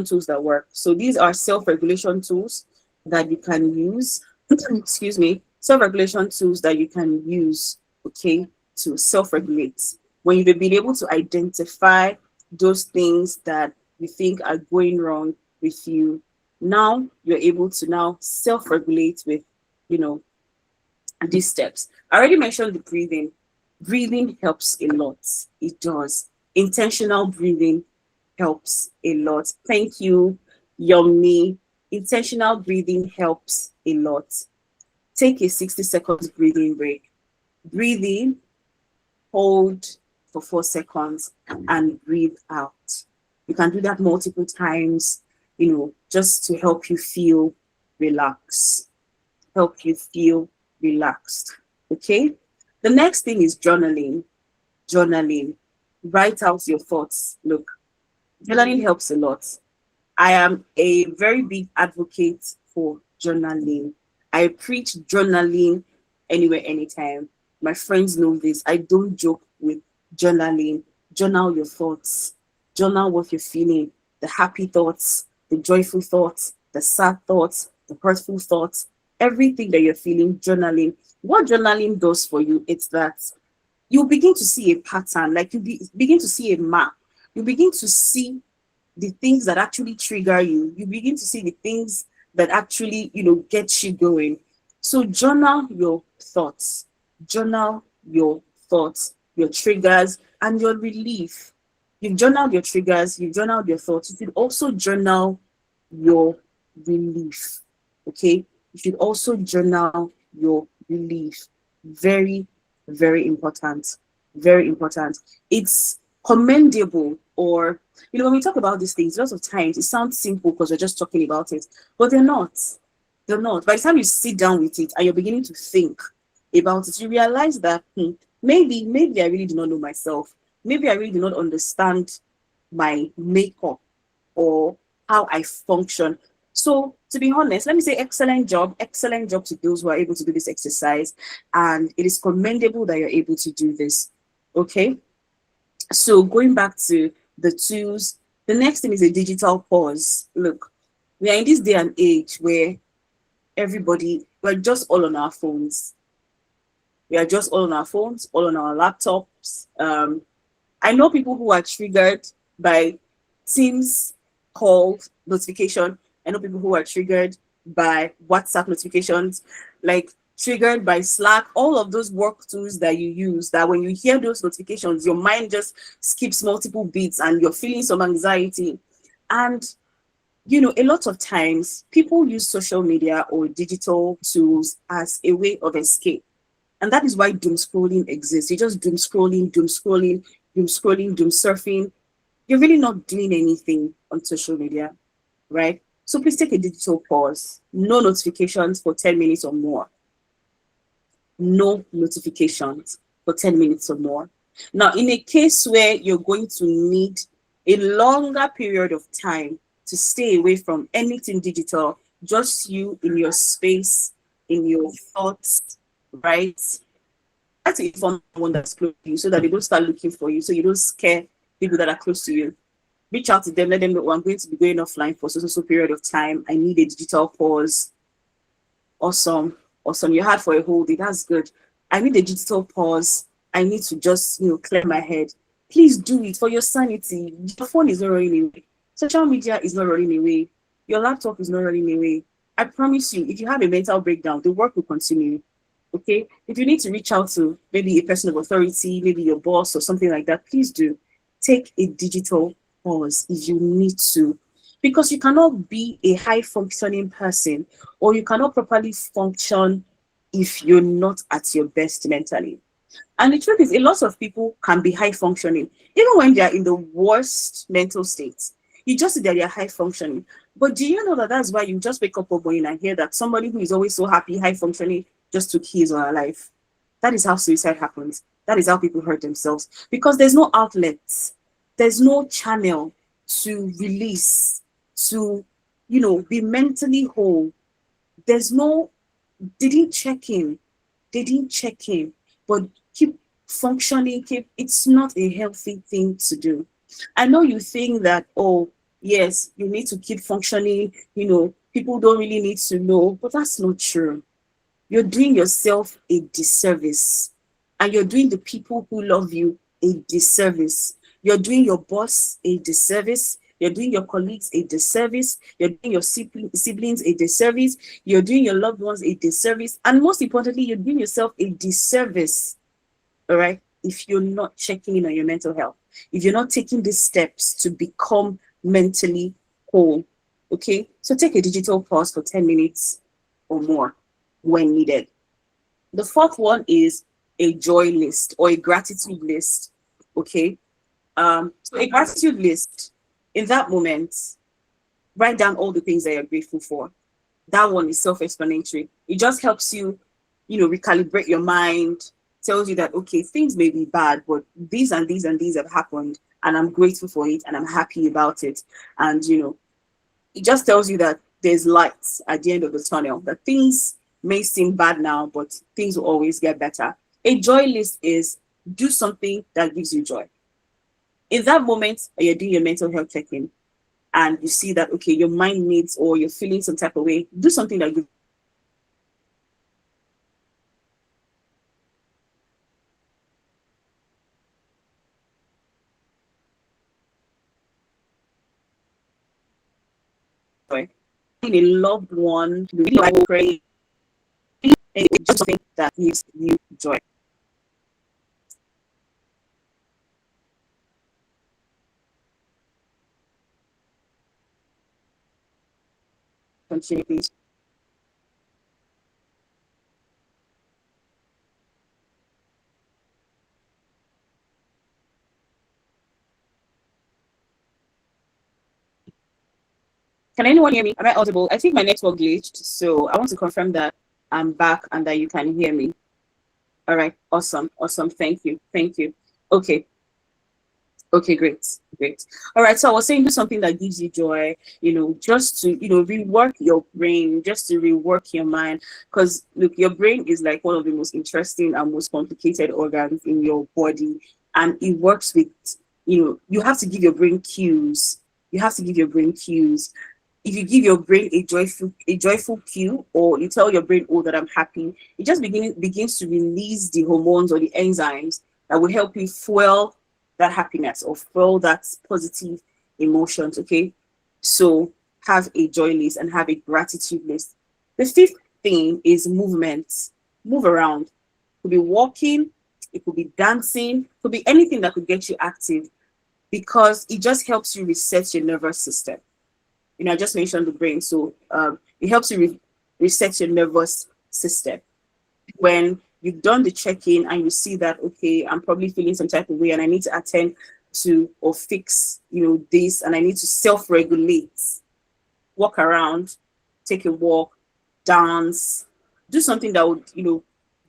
tools that work. So these are self-regulation tools that you can use. Excuse me, self-regulation tools that you can use, okay, to self-regulate. When you've been able to identify those things that you think are going wrong with you, now you're able to now self-regulate with, you know, these steps. I already mentioned the breathing. Breathing helps a lot. It does. Intentional breathing helps a lot. Thank you, Yummy. Intentional breathing helps a lot. Take a 60 seconds breathing break. Breathe in, hold for 4 seconds, and breathe out. You can do that multiple times, just to help you feel relaxed. Help you feel relaxed. Okay? The next thing is journaling. Journaling. Write out your thoughts. Look, journaling helps a lot. I am a very big advocate for journaling. I preach journaling anywhere, anytime. My friends know this. I don't joke with journaling. Journal your thoughts. Journal what you're feeling. The happy thoughts, the joyful thoughts, the sad thoughts, the hurtful thoughts, everything that you're feeling, journaling. What journaling does for you, it's that you begin to see a pattern, like begin to see a map. You begin to see the things that actually trigger you. You begin to see the things that actually, get you going. So journal your thoughts. Journal your thoughts, your triggers, and your relief. You've journaled your triggers, you've journaled your thoughts. You should also journal your relief. Okay? You should also journal your relief. Very, very important. Very important. It's commendable, or when we talk about these things, lots of times it sounds simple because we're just talking about it, but they're not. They're not. By the time you sit down with it and you're beginning to think about it, you realize that maybe I really do not know myself. Maybe I really do not understand my makeup or how I function. So, to be honest, let me say excellent job to those who are able to do this exercise. And it is commendable that you're able to do this. Okay. So, going back to the tools, the next thing is a digital pause. Look, we are in this day and age where we're just all on our phones. We are just all on our phones, all on our laptops. I know people who are triggered by Teams call notification. I know people who are triggered by WhatsApp notifications, like triggered by Slack, all of those work tools that you use, that when you hear those notifications, your mind just skips multiple beats and you're feeling some anxiety. And a lot of times people use social media or digital tools as a way of escape. And that is why doom scrolling exists. You're just doom scrolling, doom scrolling, doom scrolling, doom surfing. You're really not doing anything on social media, right? So please take a digital pause. No notifications for 10 minutes or more. No notifications for 10 minutes or more. Now, in a case where you're going to need a longer period of time to stay away from anything digital, just you in your space, in your thoughts, right? Try to inform someone that's close to you so that they don't start looking for you, so you don't scare people that are close to you. Reach out to them, let them know, I'm going to be going offline for so period of time. I need a digital pause. Awesome. You had for a whole day. That's good. I need a digital pause. I need to just, clear my head. Please do it for your sanity. Your phone is not running away. Social media is not running away. Your laptop is not running away. I promise you, if you have a mental breakdown, the work will continue. Okay? If you need to reach out to maybe a person of authority, maybe your boss or something like that, please do. Take a digital pause if you need to. Because you cannot be a high functioning person, or you cannot properly function if you're not at your best mentally. And the truth is, a lot of people can be high functioning, even when they are in the worst mental state. You just see that you're high functioning. But do you know that that's why you just wake up one morning and hear that somebody who is always so happy, high functioning, just took his or her life? That is how suicide happens. That is how people hurt themselves because there's no outlets, there's no channel to release, to, be mentally whole. There's no, they didn't check in. They didn't check in, but keep functioning, it's not a healthy thing to do. I know you think that, oh, yes, you need to keep functioning, people don't really need to know, but that's not true. You're doing yourself a disservice, and you're doing the people who love you a disservice. You're doing your boss a disservice. You're doing your colleagues a disservice. You're doing your siblings a disservice. You're doing your loved ones a disservice. And most importantly, you're doing yourself a disservice, all right, if you're not checking in on your mental health, if you're not taking these steps to become mentally whole. Okay, so take a digital pause for 10 minutes or more when needed. The fourth one is a joy list or a gratitude list. Okay, so a gratitude list, in that moment, write down all the things that you're grateful for. That one is self-explanatory. It just helps you, recalibrate your mind, tells you that, okay, things may be bad, but these and these and these have happened, and I'm grateful for it, and I'm happy about it. And, it just tells you that there's lights at the end of the tunnel, that things may seem bad now, but things will always get better. A joy list is do something that gives you joy. In that moment, you're doing your mental health check-in, and you see that, okay, your mind needs, or you're feeling some type of way, do something that gives joy. A loved one, really like pray, just something that gives you joy. Continue, please. Can anyone hear me? Am I audible? I think my network glitched, so I want to confirm that I'm back and that you can hear me. All right, awesome, awesome. Thank you, thank you. Okay, okay, great, great. All right, so I was saying do something that gives you joy, just to, rework your brain, just to rework your mind. Because look, your brain is like one of the most interesting and most complicated organs in your body. And it works with, you have to give your brain cues. You have to give your brain cues. If you give your brain a joyful cue, or you tell your brain, oh, that I'm happy, it just begins to release the hormones or the enzymes that will help you fuel that happiness or fuel that positive emotions. Okay, so have a joy list and have a gratitude list. The fifth thing is movement. Move around. It could be walking, it could be dancing, it could be anything that could get you active, because it just helps you reset your nervous system. I just mentioned the brain, so it helps you reset your nervous system. When you've done the check-in and you see that, okay, I'm probably feeling some type of way and I need to attend to or fix, this, and I need to self-regulate, walk around, take a walk, dance, do something that would,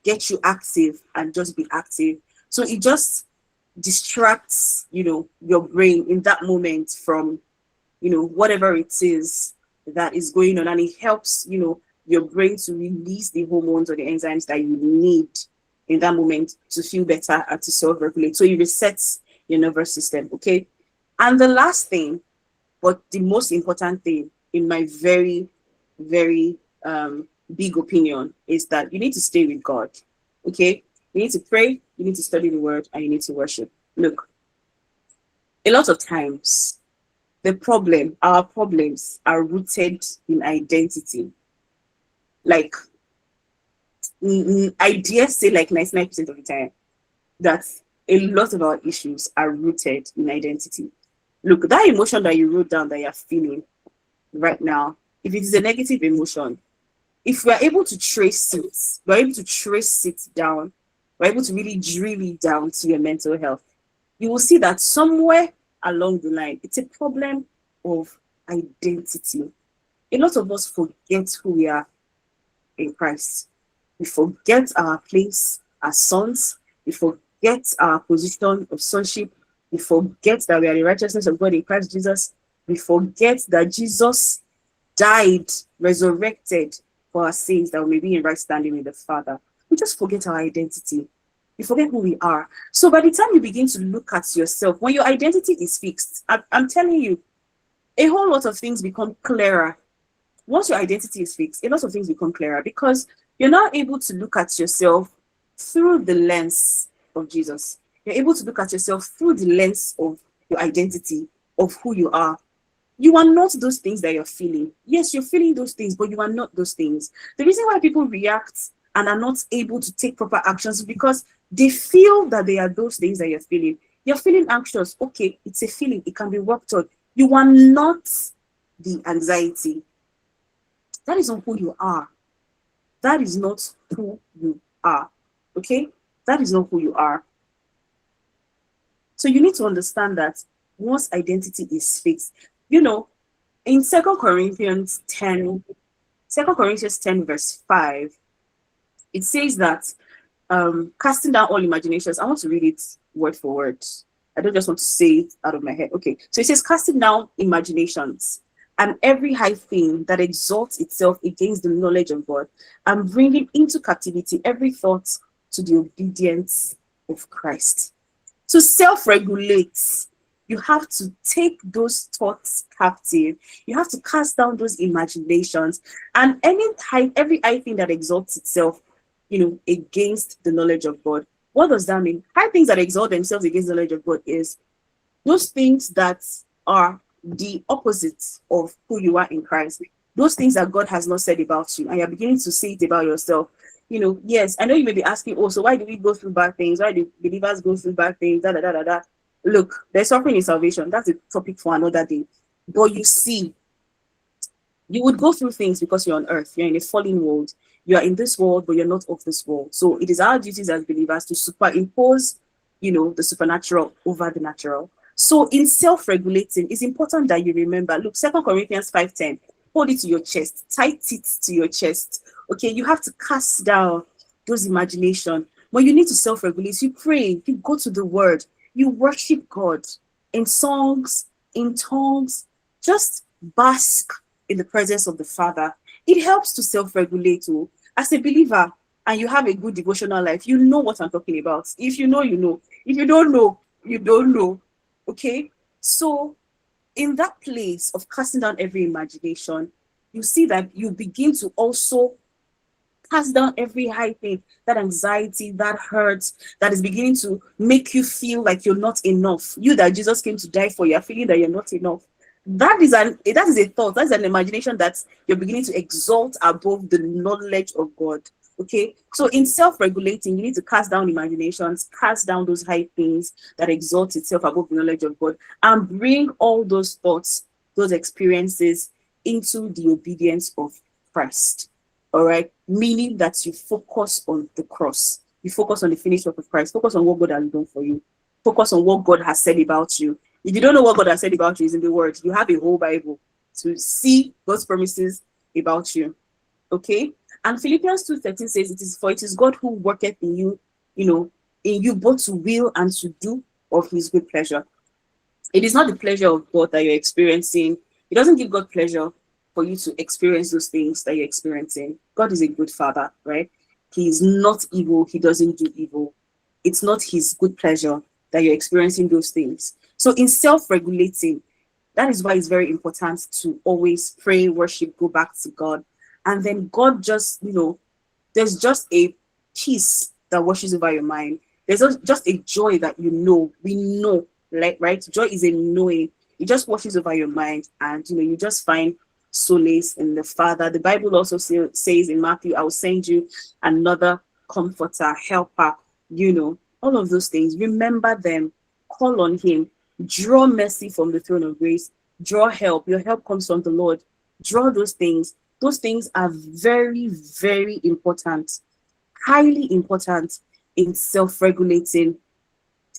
get you active and just be active. So it just distracts, your brain in that moment from, whatever it is that is going on, and it helps, your brain to release the hormones or the enzymes that you need in that moment to feel better and to self-regulate. So it resets your nervous system. Okay. And the last thing, but the most important thing, in my very, very big opinion, is that you need to stay with God. Okay. You need to pray, you need to study the word, and you need to worship. Look, a lot of times our problems are rooted in identity. Like, I dare say like 99% of the time that a lot of our issues are rooted in identity. Look, that emotion that you wrote down that you're feeling right now, if it is a negative emotion, if we're able to trace it down, we're able to really drill it down to your mental health, you will see that somewhere along the line, it's a problem of identity. A lot of us forget who we are in Christ. We forget our place as sons. We forget our position of sonship. We forget that we are the righteousness of God in Christ Jesus. We forget that Jesus died, resurrected for our sins, that we may be in right standing with the Father. We just forget our identity. We forget who we are. So by the time you begin to look at yourself, when your identity is fixed, I'm telling you, a whole lot of things become clearer. Once your identity is fixed, a lot of things become clearer because you're now able to look at yourself through the lens of Jesus. You're able to look at yourself through the lens of your identity, of who you are. You are not those things that you're feeling. Yes, you're feeling those things, but you are not those things. The reason why people react and are not able to take proper actions is because they feel that they are those things that you're feeling. You're feeling anxious. Okay, it's a feeling. It can be worked on. You are not the anxiety. That is not who you are. That is not who you are. Okay? That is not who you are. So you need to understand that once identity is fixed, you know, in 2 Corinthians 10, verse 5, it says that casting down all imaginations. I want to read it word for word. I don't just want to say it out of my head. Okay. So it says, casting down imaginations and every high thing that exalts itself against the knowledge of God, and bringing into captivity every thought to the obedience of Christ. To self-regulate, you have to take those thoughts captive. You have to cast down those imaginations and every high thing that exalts itself, against the knowledge of God. What does that mean? High things that exalt themselves against the knowledge of God is those things that are the opposite of who you are in Christ. Those things that God has not said about you, and you're beginning to say it about yourself. Yes, I know you may be asking, oh, so why do we go through bad things? Why do believers go through bad things? Da, da, da, da, da. Look, there's suffering in salvation. That's a topic for another day. But you see, you would go through things because you're on earth. You're in a fallen world. You are in this world, but you're not of this world. So it is our duties as believers to superimpose, the supernatural over the natural. So in self-regulating, it's important that you remember, look, 2 Corinthians 5:10, hold it to your chest, tight it to your chest. Okay, you have to cast down those imagination. When you need to self-regulate, you pray, you go to the word, you worship God in songs, in tongues, just bask in the presence of the Father. It helps to self-regulate. As a believer, and you have a good devotional life, you know what I'm talking about. If you know, you know. If you don't know, you don't know. Okay? So in that place of casting down every imagination, you see that you begin to also cast down every high thing, that anxiety, that hurt, that is beginning to make you feel like you're not enough. You that Jesus came to die for, you're feeling that you're not enough. That is a thought, that's an imagination that you're beginning to exalt above the knowledge of God. Okay, so in self-regulating, you need to cast down imaginations, cast down those high things that exalt itself above the knowledge of God, and bring all those thoughts, those experiences into the obedience of Christ. All right, meaning that you focus on the cross, you focus on the finished work of Christ, focus on what God has done for you, focus on what God has said about you. If you don't know what God has said about you, is in the Word. You have a whole Bible to see God's promises about you. Okay, and Philippians 2:13 says, it is God who worketh in you, in you both to will and to do of His good pleasure. It is not the pleasure of God that you're experiencing. It doesn't give God pleasure for you to experience those things that you're experiencing. God is a good Father, right? He is not evil. He doesn't do evil. It's not His good pleasure that you're experiencing those things. So in self-regulating, that is why it's very important to always pray, worship, go back to God. And then God just, there's just a peace that washes over your mind. There's just a joy that we know, right? Joy is a knowing. It just washes over your mind, and you just find solace in the Father. The Bible also says in Matthew, I will send you another comforter, helper, all of those things. Remember them, call on Him, draw mercy from the throne of grace, draw help. Your help comes from the Lord. Draw those things. Those things are very, very important, highly important in self-regulating,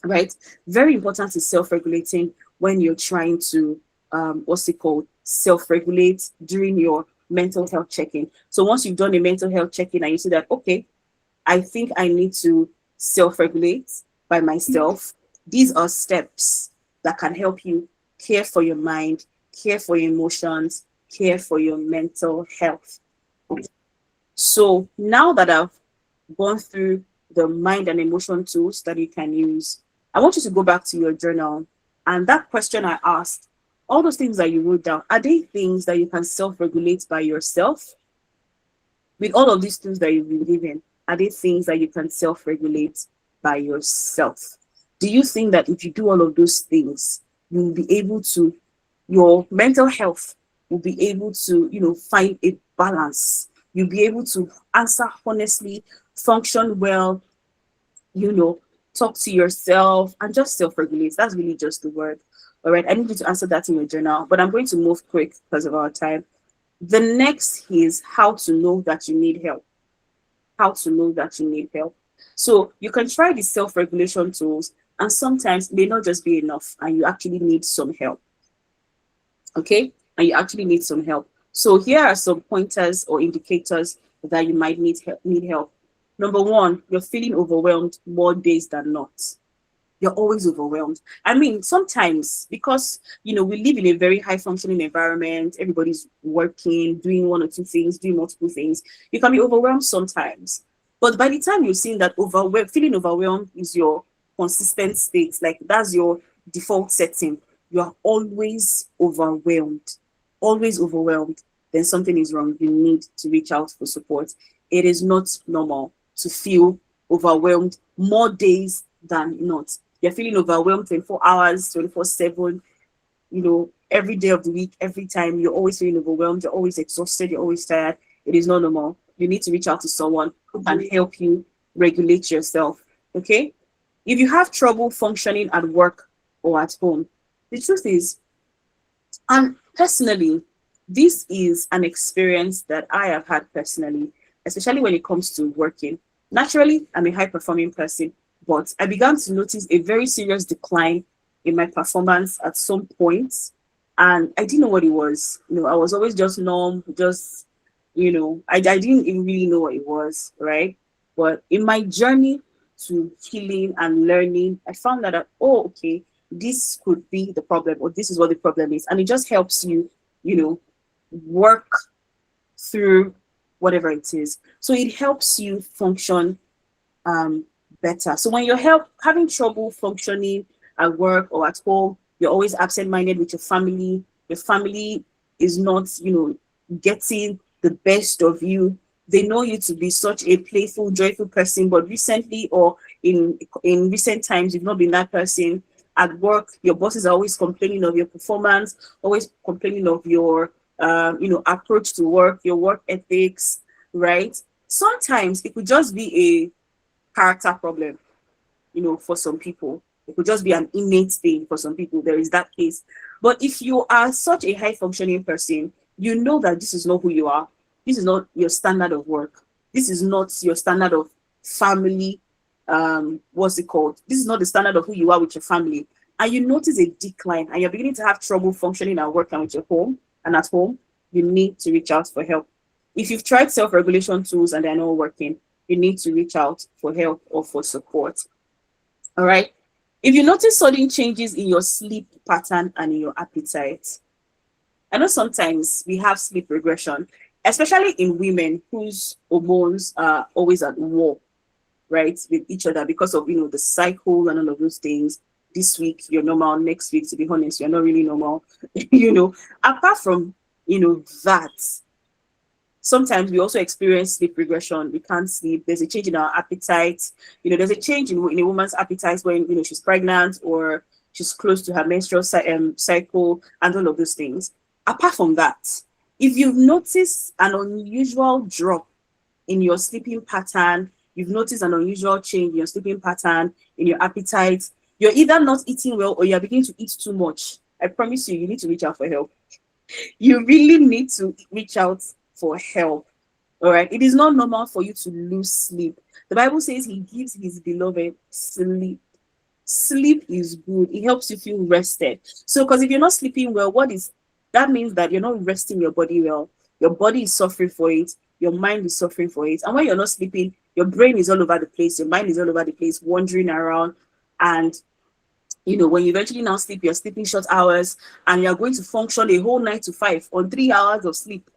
right? Very important in self-regulating when you're trying to what's it called, self-regulate during your mental health check-in. So once you've done a mental health check-in and you see that, okay, I think I need to self-regulate by myself, these are steps that can help you care for your mind, care for your emotions, care for your mental health. So now that I've gone through the mind and emotion tools that you can use, I want you to go back to your journal, and that question I asked, all those things that you wrote down, are they things that you can self-regulate by yourself? With all of these tools that you've been given, are they things that you can self-regulate by yourself? Do you think that if you do all of those things, you will be able to, your mental health will be able to, find a balance? You'll be able to answer honestly, function well, you know, talk to yourself and just self-regulate. That's really just the word. All right. I need you to answer that in your journal, but I'm going to move quick because of our time. The next is how to know that you need help. How to know that you need help. So you can try the self-regulation tools, and sometimes it may not just be enough, and you actually need some help. Okay? And you actually need some help. So here are some pointers or indicators that you might need help. Number one, you're feeling overwhelmed more days than not. You're always overwhelmed. I mean, sometimes because we live in a very high functioning environment, everybody's working, doing one or two things, doing multiple things. You can be overwhelmed sometimes. But by the time you're seeing that feeling overwhelmed is your consistent state, like that's your default setting, you are always overwhelmed, then something is wrong. You need to reach out for support. It is not normal to feel overwhelmed more days than not. You're feeling overwhelmed 24 hours, 24/7, every day of the week, every time. You're always feeling overwhelmed, you're always exhausted, you're always tired. It is not normal. You need to reach out to someone who can help you regulate yourself. Okay? If you have trouble functioning at work or at home, the truth is, and personally, this is an experience that I have had personally, especially when it comes to working. Naturally, I'm a high performing person, but I began to notice a very serious decline in my performance at some point. And I didn't know what it was. I was always just numb, just, I didn't even really know what it was, right? But in my journey to healing and learning, I found that, oh, okay, this could be the problem, or this is what the problem is. And it just helps you, you know, work through whatever it is. So it helps you function um, better. So when you're having trouble functioning at work or at home, you're always absent-minded with your family. Your family is not, getting the best of you. They know you to be such a playful, joyful person, but recently or in recent times, you've not been that person. At work, your bosses are always complaining of your performance, always complaining of your, approach to work, your work ethics, right? Sometimes it could just be a character problem, for some people. It could just be an innate thing for some people. There is that case. But if you are such a high functioning person, you know that this is not who you are. This is not your standard of work. This is not your standard of family. What's it called? This is not the standard of who you are with your family. And you notice a decline and you're beginning to have trouble functioning at work and with your home and at home, you need to reach out for help. If you've tried self-regulation tools and they're not working, you need to reach out for help or for support. All right. If you notice sudden changes in your sleep pattern and in your appetite, I know sometimes we have sleep regression, especially in women whose hormones are always at war, right, with each other because of the cycle and all of those things. This week you're normal, next week, to be honest, you're not really normal. Apart from that, sometimes we also experience sleep regression. We can't sleep. There's a change in our appetite. There's a change in a woman's appetite when she's pregnant or she's close to her menstrual cycle and all of those things. Apart from that, if you've noticed an unusual drop in your sleeping pattern, you've noticed an unusual change in your sleeping pattern, in your appetite, you're either not eating well or you're beginning to eat too much. I promise you, you need to reach out for help. You really need to reach out for help. All right. It is not normal for you to lose sleep. The Bible says he gives his beloved sleep. Sleep is good. It helps you feel rested. So, because if you're not sleeping well, what is that means that you're not resting your body well. Your body is suffering for it. Your mind is suffering for it. And when you're not sleeping, your brain is all over the place. Your mind is all over the place, wandering around. And when you eventually now sleep, you're sleeping short hours, and you're going to function a whole 9 to 5 on 3 hours of sleep.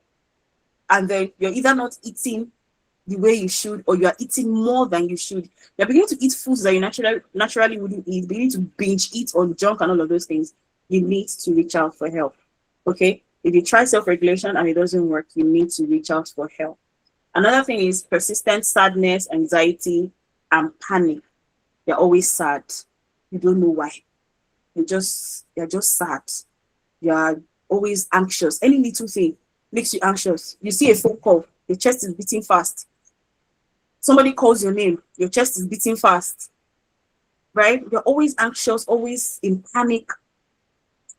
And then you're either not eating the way you should, or you are eating more than you should. You're beginning to eat foods that you naturally wouldn't eat, beginning to binge eat on junk and all of those things. You need to reach out for help. Okay? If you try self-regulation and it doesn't work, you need to reach out for help. Another thing is persistent sadness, anxiety, and panic. You're always sad. You don't know why. You're just sad. You're always anxious. Any little thing makes you anxious. You see a phone call, your chest is beating fast. Somebody calls your name, your chest is beating fast, right? You're always anxious, always in panic,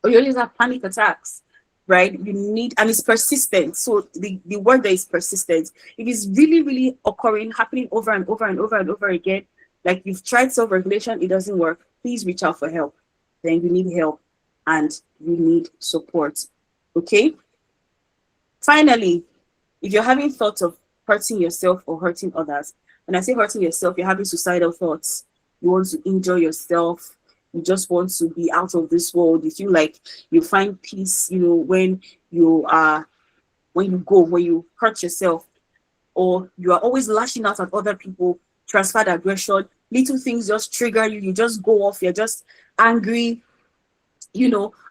or you always have panic attacks, right? And it's persistent. So the word there is persistent. If it's really, really occurring, happening over and over and over and over again, like you've tried self-regulation, it doesn't work, please reach out for help. Then you need help and you need support. Okay? Finally, if you're having thoughts of hurting yourself or hurting others, when I say hurting yourself, you're having suicidal thoughts. You want to injure yourself. You just want to be out of this world. You feel like you find peace, when you hurt yourself, or you are always lashing out at other people, transferred aggression, little things just trigger you. You just go off. You're just angry.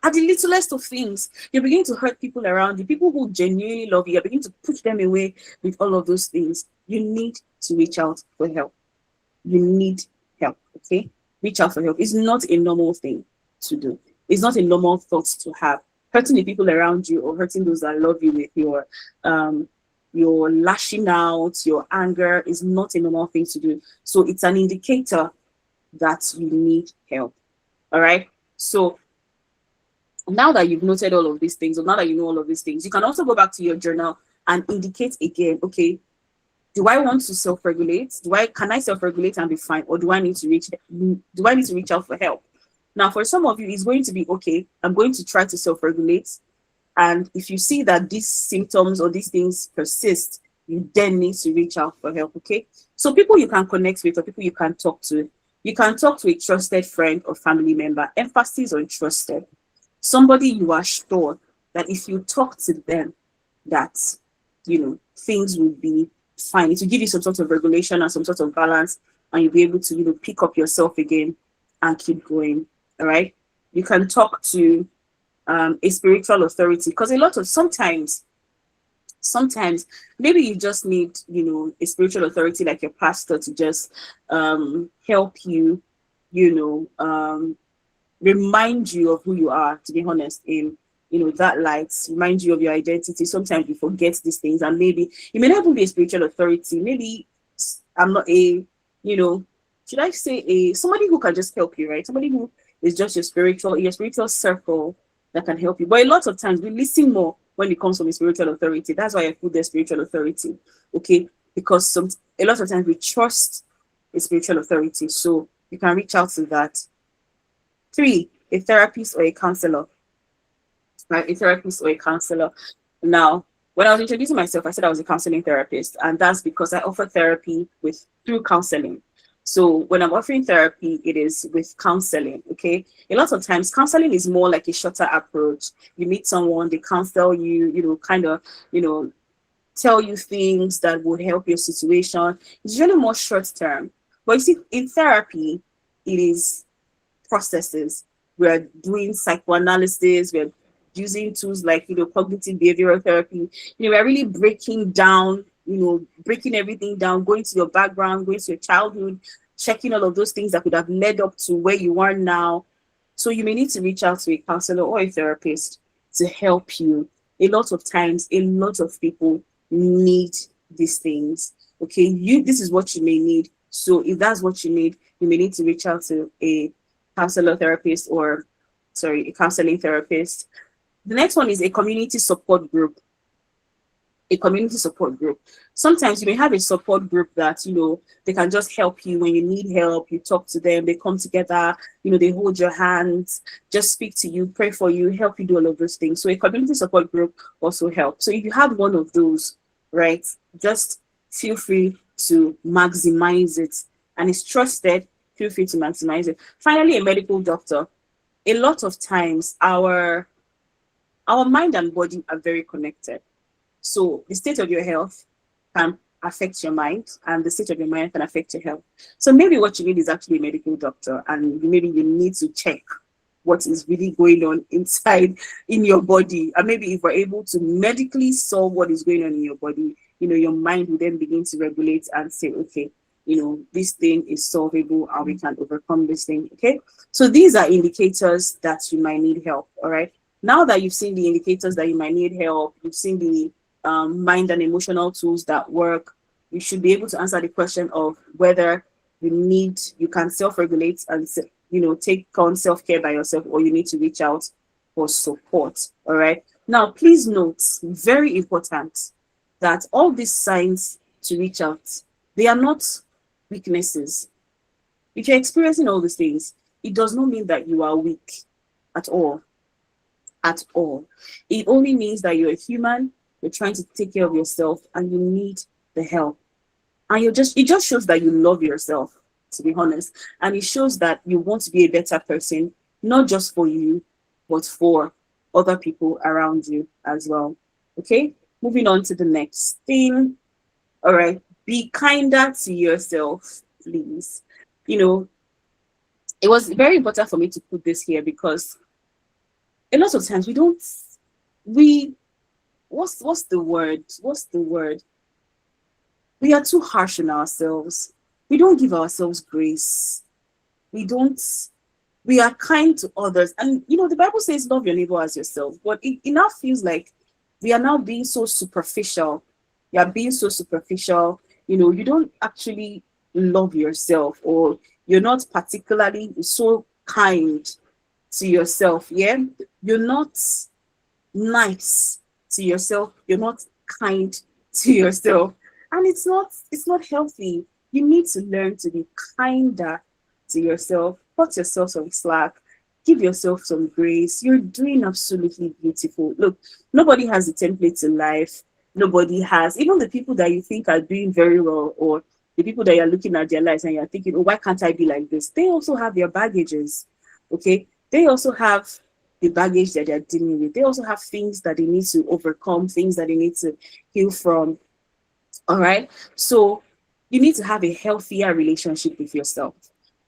At the littlest of things, you're beginning to hurt people around you, people who genuinely love you. You're beginning to push them away with all of those things. You need to reach out for help. You need help, okay? Reach out for help. It's not a normal thing to do. It's not a normal thought to have. Hurting the people around you or hurting those that love you with your lashing out, your anger is not a normal thing to do. So it's an indicator that you need help, all right? So now that you've noted all of these things, or now that you know all of these things, you can also go back to your journal and indicate again, okay, do I want to self-regulate? Can I self-regulate and be fine? Or do I need to reach out for help? Now, for some of you, it's going to be, okay, I'm going to try to self-regulate. And if you see that these symptoms or these things persist, you then need to reach out for help, okay? So people you can connect with or people you can talk to. You can talk to a trusted friend or family member. Emphasis on trusted. Somebody you are sure that if you talk to them, that things will be fine. It will give you some sort of regulation and some sort of balance, and you'll be able to pick up yourself again and keep going. All right. You can talk to a spiritual authority, because sometimes maybe you just need a spiritual authority like your pastor to just help you, remind you of who you are, to be honest, in that light, remind you of your identity. Sometimes you forget these things, and maybe you may not even be a spiritual authority. Maybe I'm not should I say somebody who can just help you, right? Somebody who is just your spiritual circle that can help you. But a lot of times we listen more when it comes from a spiritual authority. That's why I put the spiritual authority, okay? Because a lot of times we trust a spiritual authority, so you can reach out to that. 3, a therapist or a counselor. Right, a therapist or a counselor. Now, when I was introducing myself, I said I was a counseling therapist, and that's because I offer therapy through counseling. So when I'm offering therapy, it is with counseling, okay? A lot of times, counseling is more like a shorter approach. You meet someone, they counsel you, tell you things that would help your situation. It's usually more short term. But you see, in therapy, it is processes. We're doing psychoanalysis, we're using tools like cognitive behavioral therapy. We're really breaking everything down, going to your background, going to your childhood, checking all of those things that could have led up to where you are now. So you may need to reach out to a counselor or a therapist to help you. A lot of times, a lot of people need these things. Okay, this is what you may need. So if that's what you need, you may need to reach out to a counselor therapist a counseling therapist. The next one is a community support group. a community support group. Sometimes you may have a support group that, they can just help you when you need help. You talk to them, they come together, they hold your hands, just speak to you, pray for you, help you do all of those things. So a community support group also helps. So if you have one of those, right, just feel free to maximize it. And it's trusted, feel free to maximize it. Finally, a medical doctor. A lot of times our mind and body are very connected. So the state of your health can affect your mind, and the state of your mind can affect your health. So maybe what you need is actually a medical doctor, and maybe you need to check what is really going on inside in your body. And maybe if we're able to medically solve what is going on in your body, your mind will then begin to regulate and say, okay, this thing is solvable and we can overcome this thing. Okay. So these are indicators that you might need help. All right. Now that you've seen the indicators that you might need help, you've seen the mind and emotional tools that work, you should be able to answer the question of whether you can self-regulate and take on self-care by yourself, or you need to reach out for support. All right. Now, please note, very important, that all these signs to reach out, they are not weaknesses. If you're experiencing all these things, it does not mean that you are weak at all. At all. It only means that you're a human, you're trying to take care of yourself, and you need the help. And it just shows that you love yourself, to be honest. And it shows that you want to be a better person, not just for you, but for other people around you as well. Okay, moving on to the next thing. All right, be kinder to yourself, please. It was very important for me to put this here because a lot of times what's the word? We are too harsh on ourselves. We don't give ourselves grace. We are kind to others. And the Bible says love your neighbor as yourself. But it now feels like we are now being so superficial. You are being so superficial. You don't actually love yourself, or you're not particularly so kind to yourself. Yeah. You're not nice to yourself. You're not kind to yourself. And it's not healthy. You need to learn to be kinder to yourself. Cut yourself some slack. Give yourself some grace. You're doing absolutely beautiful. Look, nobody has a template to life. Nobody has, even the people that you think are doing very well, or the people that you're looking at their lives and you're thinking, oh, why can't I be like this? They also have their baggages. Okay. They also have the baggage that they're dealing with. They also have things that they need to overcome, things that they need to heal from. All right. So you need to have a healthier relationship with yourself.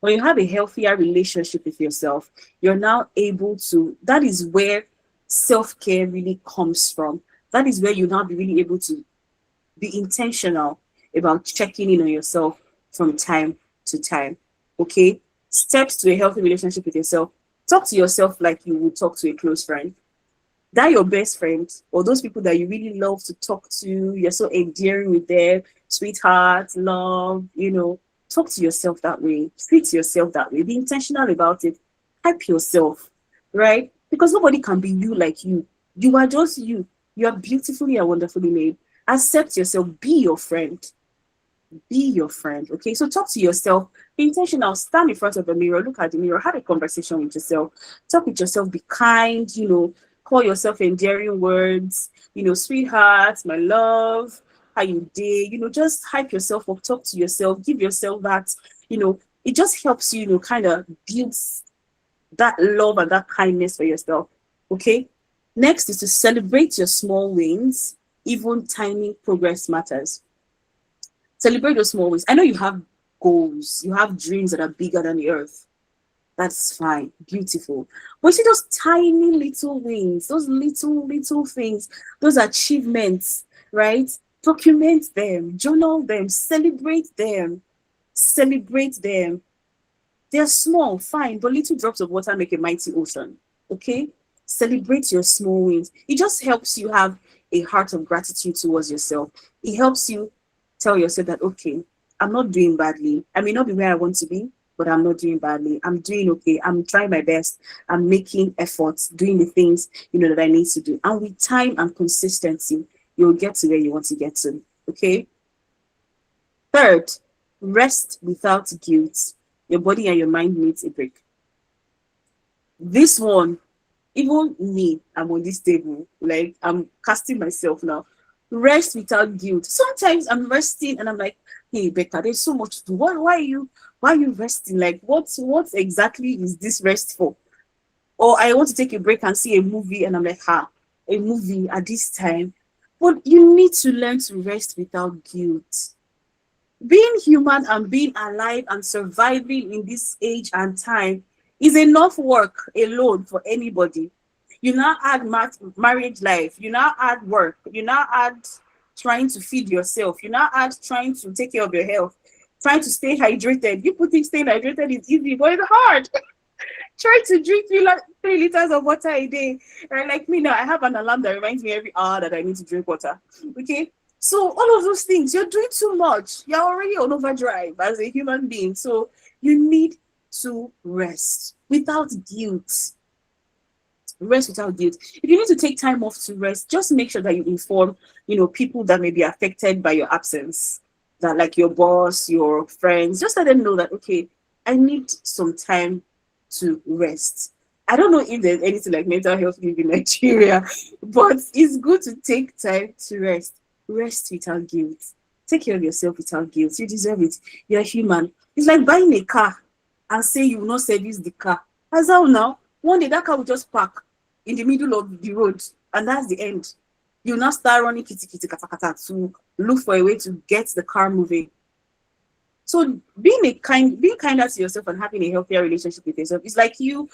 When you have a healthier relationship with yourself, you're now able to, that is where self-care really comes from. That is where you now be really able to be intentional about checking in on yourself from time to time. Okay. Steps to a healthy relationship with yourself. Talk to yourself like you would talk to a close friend. That your best friend, or those people that you really love to talk to, you're so endearing with them, sweetheart, love, talk to yourself that way, treat yourself that way, be intentional about it, hype yourself, right? Because nobody can be you like you. You are just you. You are beautifully and wonderfully made. Accept yourself, be your friend. Be your friend. Okay, so talk to yourself, be intentional, stand in front of the mirror, look at the mirror, have a conversation with yourself, talk with yourself, be kind, call yourself endearing words, sweetheart, my love, how you did, just hype yourself up, talk to yourself, give yourself that, it just helps you, kind of builds that love and that kindness for yourself. Okay. Next is to celebrate your small wins. Even tiny progress matters. Celebrate those small wins. I know you have goals, you have dreams that are bigger than the earth. That's fine, beautiful. But see those tiny little wins, those little things, those achievements, right? Document them, journal them, celebrate them. Celebrate them. They're small, fine, but little drops of water make a mighty ocean. Okay? Celebrate your small wins. It just helps you have a heart of gratitude towards yourself. It helps you tell yourself that, okay, I'm not doing badly. I may not be where I want to be, but I'm not doing badly. I'm doing okay. I'm trying my best. I'm making efforts, doing the things, that I need to do. And with time and consistency, you'll get to where you want to get to. Okay. Third, rest without guilt. Your body and your mind needs a break. This one, even me, I'm on this table, like I'm casting myself now. Rest without guilt. Sometimes I'm resting and I'm like, hey Becca, there's so much to do. Why are you resting? Like what exactly is this rest for? Or I want to take a break and see a movie and I'm like, a movie at this time. But you need to learn to rest without guilt. Being human and being alive and surviving in this age and time is enough work alone for anybody. You now add marriage life, you now add work, you now add trying to feed yourself, you now add trying to take care of your health, trying to stay hydrated. You put think staying hydrated is easy, but it's hard. Try to drink 3 liters of water a day. Right? Like me now, I have an alarm that reminds me every hour that I need to drink water. Okay. So all of those things, you're doing too much. You're already on overdrive as a human being. So you need to rest without guilt. Rest without guilt. If you need to take time off to rest, just make sure that you inform, people that may be affected by your absence, that like your boss, your friends, just let them know that, okay, I need some time to rest. I don't know if there's anything like mental health leave in Nigeria, but it's good to take time to rest. Rest without guilt. Take care of yourself without guilt. You deserve it. You're human. It's like buying a car and say you will not service the car. As how now, one day that car will just park in the middle of the road, and that's the end. You now start running kitty kitty kata kata to look for a way to get the car moving. So being kinder to yourself and having a healthier relationship with yourself is like you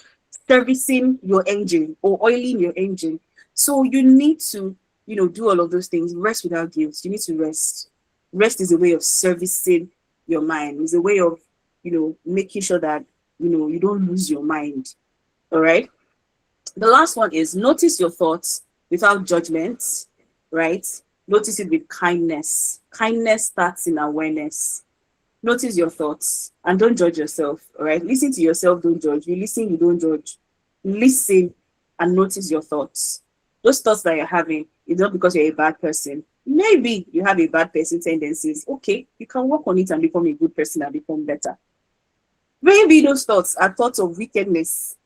servicing your engine or oiling your engine. So you need to, do all of those things. Rest without guilt. You need to rest. Rest is a way of servicing your mind. It's a way of, making sure that, you don't lose your mind. All right. The last one is notice your thoughts without judgment, right? Notice it with kindness. Kindness starts in awareness. Notice your thoughts and don't judge yourself. All right. Listen to yourself, don't judge. You listen, you don't judge. Listen and notice your thoughts. Those thoughts that you're having is not because you're a bad person. Maybe you have a bad person tendencies. Okay, you can work on it and become a good person and become better. Maybe those thoughts are thoughts of wickedness.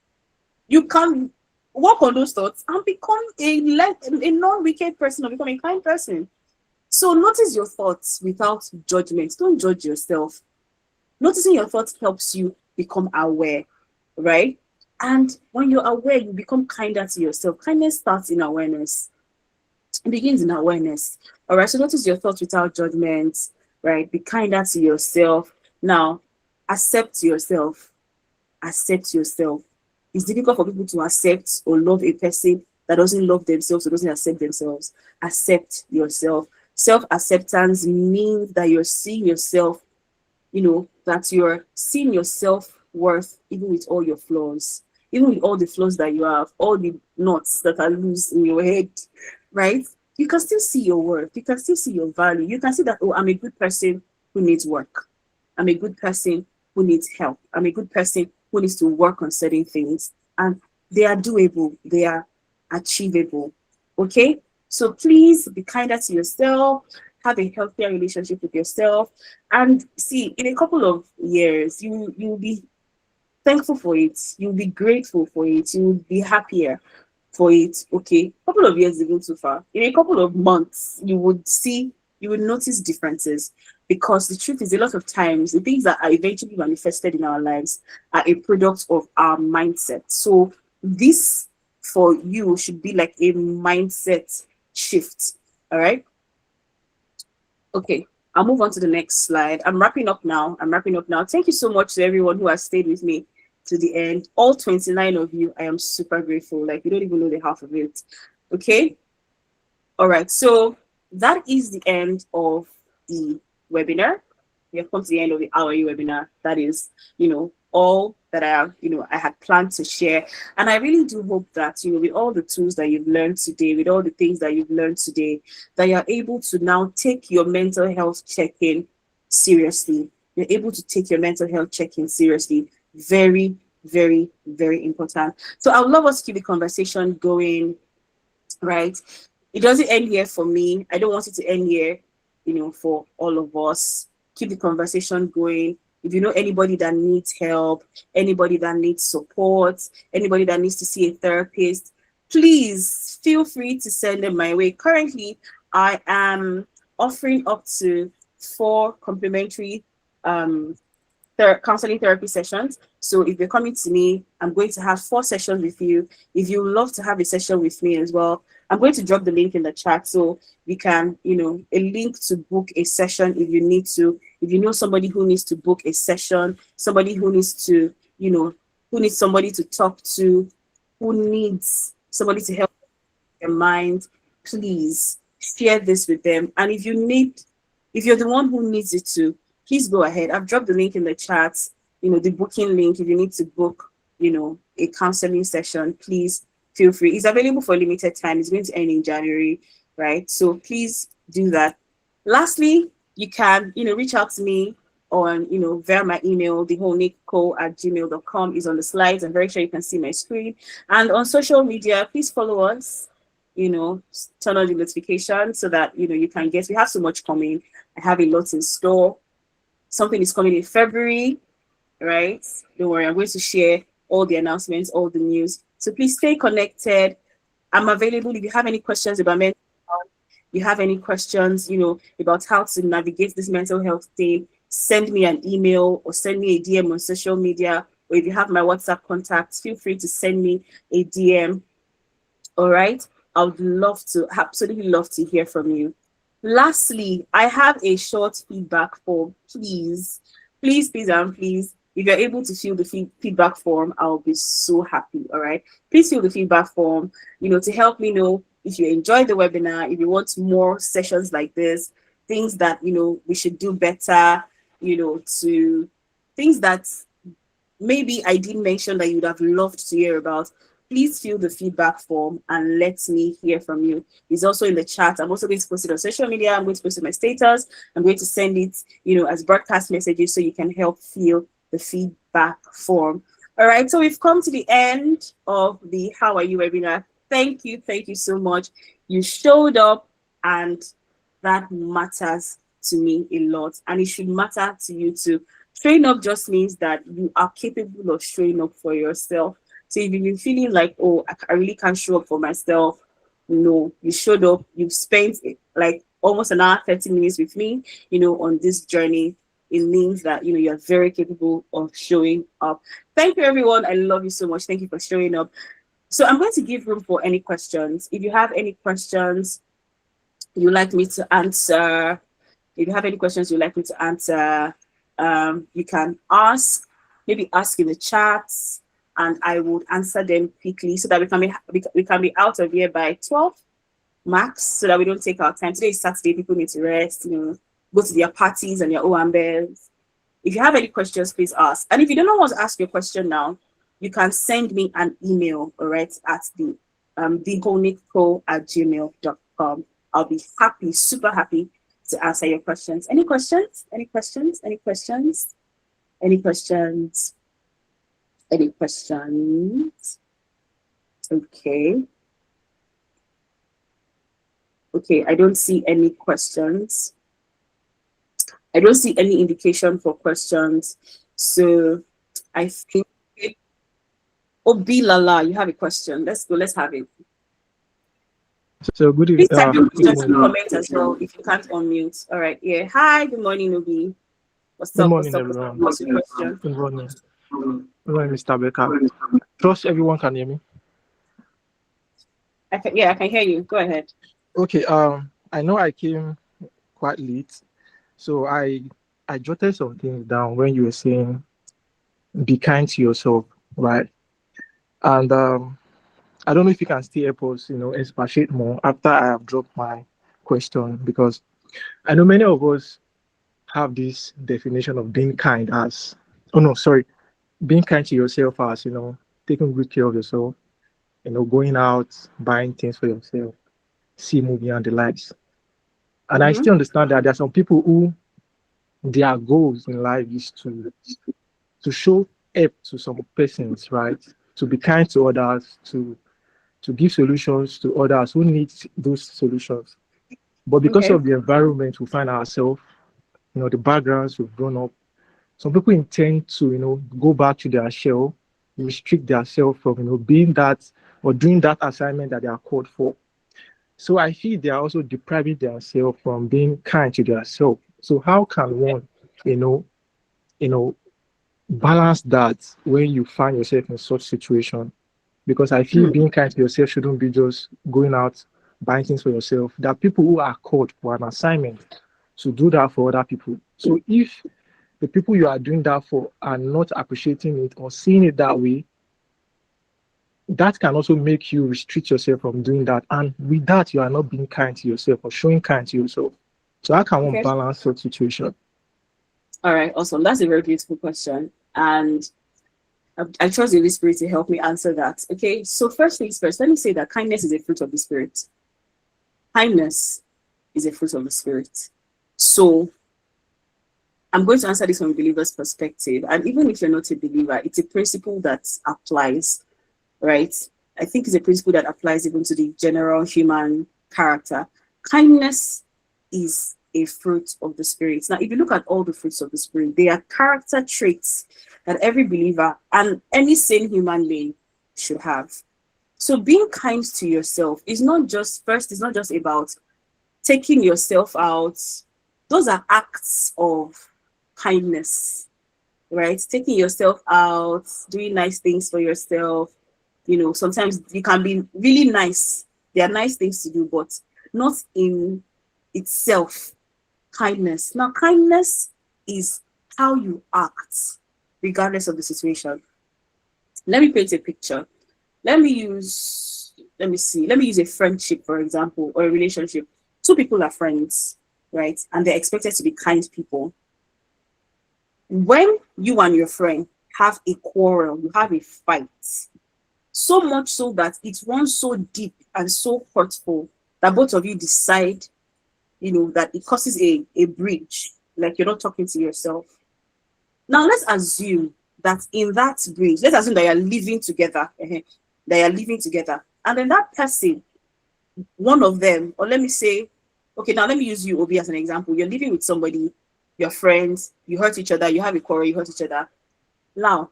You can work on those thoughts and become a non-wicked person or become a kind person. So notice your thoughts without judgment. Don't judge yourself. Noticing your thoughts helps you become aware, right? And when you're aware, you become kinder to yourself. Kindness starts in awareness. It begins in awareness. All right. So notice your thoughts without judgment, right? Be kinder to yourself. Now, accept yourself. Accept yourself. It's difficult for people to accept or love a person that doesn't love themselves or doesn't accept themselves. Accept yourself. Self-acceptance means that you're seeing yourself, that you're seeing your self-worth even with all your flaws, even with all the flaws that you have, all the knots that are loose in your head, right? You can still see your worth. You can still see your value. You can see that, oh, I'm a good person who needs work. I'm a good person who needs help. I'm a good person who needs to work on certain things. And they are doable. They are achievable. Okay? So please be kinder to yourself, have a healthier relationship with yourself, and see, in a couple of years, you'll be thankful for it. You'll be grateful for it. You'll be happier for it. Okay, a couple of years ago too far. In a couple of months, you would notice differences, because the truth is, a lot of times the things that are eventually manifested in our lives are a product of our mindset. So this for you should be like a mindset shift. All right. Okay. I'll move on to the next slide. I'm wrapping up now. Thank you so much to everyone who has stayed with me to the end. All 29 of you, I am super grateful. Like, you don't even know the half of it. Okay. All right. So that is the end of the webinar. We have come to the end of the hourly webinar. That is, all that I had planned to share. And I really do hope that, with all the tools that you've learned today, with all the things that you've learned today, that you're able to now take your mental health check-in seriously. You're able to take your mental health check-in seriously. Very, very, very important. So I would love us to keep the conversation going, right? it doesn't end here for me. I don't want it to end here, for all of us. Keep the conversation going. If you know anybody that needs help, anybody that needs support, anybody that needs to see a therapist, please feel free to send them my way. Currently, I am offering up to 4 complimentary um, counseling therapy sessions. So if you're coming to me, I'm going to have 4 sessions with you. If you love to have a session with me as well, I'm going to drop the link in the chat so we can, a link to book a session if you need to. If you know somebody who needs to book a session, somebody who needs to, who needs somebody to talk to, who needs somebody to help their mind, please share this with them. And if you're the one who needs it to, please go ahead. I've dropped the link in the chat, the booking link. If you need to book, a counseling session, please feel free. It's available for a limited time. It's going to end in January, right? So please do that. Lastly, you can, reach out to me on, via my email, thewholenicco@gmail.com is on the slides. I'm very sure you can see my screen. And on social media, please follow us, turn on the notification so that, you can get, we have so much coming. I have a lot in store. Something is coming in February, right? Don't worry, I'm going to share all the announcements, all the news. So please stay connected. I'm available if you have any questions about mental health, you have any questions, about how to navigate this mental health thing, send me an email or send me a DM on social media. Or if you have my WhatsApp contacts, feel free to send me a DM. All right. I would love to, absolutely love to hear from you. Lastly, I have a short feedback form. Please, and please, if you're able to fill the feedback form, I'll be so happy. All right. Please fill the feedback form, to help me know if you enjoyed the webinar, if you want more sessions like this, things that, we should do better, to things that maybe I didn't mention that you would have loved to hear about. Please fill the feedback form and let me hear from you. It's also in the chat. I'm also going to post it on social media. I'm going to post it on my status. I'm going to send it, as broadcast messages so you can help fill the feedback form. All right, so we've come to the end of the How Are You webinar. Thank you so much. You showed up, and that matters to me a lot, and it should matter to you too. Showing up just means that you are capable of showing up for yourself. So if you've been feeling like, oh, I really can't show up for myself, no, you showed up. You've spent like almost an hour, 30 minutes with me, on this journey. It means that, you're very capable of showing up. Thank you, everyone. I love you so much. Thank you for showing up. So I'm going to give room for any questions. If you have any questions you'd like me to answer, if you have any questions you'd like me to answer, you can maybe ask in the chats, and I would answer them quickly so that we can be out of here by 12 max, so that we don't take our time. Today is Saturday, people need to rest, go to their parties and their OMBs. If you have any questions, please ask. And if you don't know what to ask your question now, you can send me an email, all right, at thewholenicco@gmail.com. I'll be happy, super happy to answer your questions. Any questions? Any questions? Any questions? Any questions? Any questions? Okay. Okay, I don't see any questions. I don't see any indication for questions. So I think, oh, Bilala, you have a question. Let's go, let's have it. So good Please evening. type your questions in the comment as well if you can't unmute. All right, yeah. Hi, good morning, Obi. What's up? Good morning, What's up? everyone. What's your question? Good morning. Good morning, Mr. Becker. Trust everyone can hear me. I can hear you. Go ahead. Okay. I know I came quite late, so I jotted some things down when you were saying be kind to yourself, right? And I don't know if you can still help us, expatiate more after I have dropped my question, because I know many of us have this definition of being kind as, being kind to yourself as, taking good care of yourself, going out, buying things for yourself, see movie and the likes. And I still understand that there are some people who their goals in life is to show help to some persons, right? To be kind to others, to to give solutions to others who need those solutions. But because Okay. of the environment we find ourselves, the backgrounds we've grown up, some people intend to, go back to their shell, restrict themselves from, being that or doing that assignment that they are called for. So I feel they are also depriving themselves from being kind to themselves. So how can one, you know, you know, balance that when you find yourself in such situation? Because I feel Hmm. being kind to yourself shouldn't be just going out buying things for yourself. There are people who are called for an assignment to do that for other people. So if the people you are doing that for are not appreciating it or seeing it that way, that can also make you restrict yourself from doing that. And with that, you are not being kind to yourself or showing kind to yourself. So how can one Okay. balance such situation? All right. Awesome. That's a very beautiful question. And I trust the Holy Spirit to help me answer that. Okay. So, first things first, let me say that kindness is a fruit of the Spirit. Kindness is a fruit of the Spirit. So, I'm going to answer this from a believer's perspective. And even if you're not a believer, it's a principle that applies, right? I think it's a principle that applies even to the general human character. Kindness is a fruit of the Spirit. Now, if you look at all the fruits of the Spirit, they are character traits that every believer and any sane human being should have. So, being kind to yourself is not just, first, it's not just about taking yourself out. Those are acts of kindness, right? Taking yourself out, doing nice things for yourself. Sometimes you can be really nice. There are nice things to do, but not in itself kindness. Now, kindness is how you act regardless of the situation. Let me paint a picture. Let me use a friendship, for example, or a relationship. Two people are friends, right? And they're expected to be kind people. When you and your friend have a quarrel, you have a fight, so much so that it runs so deep and so hurtful that both of you decide, that it causes a bridge, like you're not talking to yourself. Now, let's assume that in that bridge, let's assume that you're living together, that you're living together, and then that person, one of them, or let me say, okay, now let me use you, Obi, as an example. You're living with somebody, your friends, you hurt each other, you have a quarrel, you hurt each other. Now,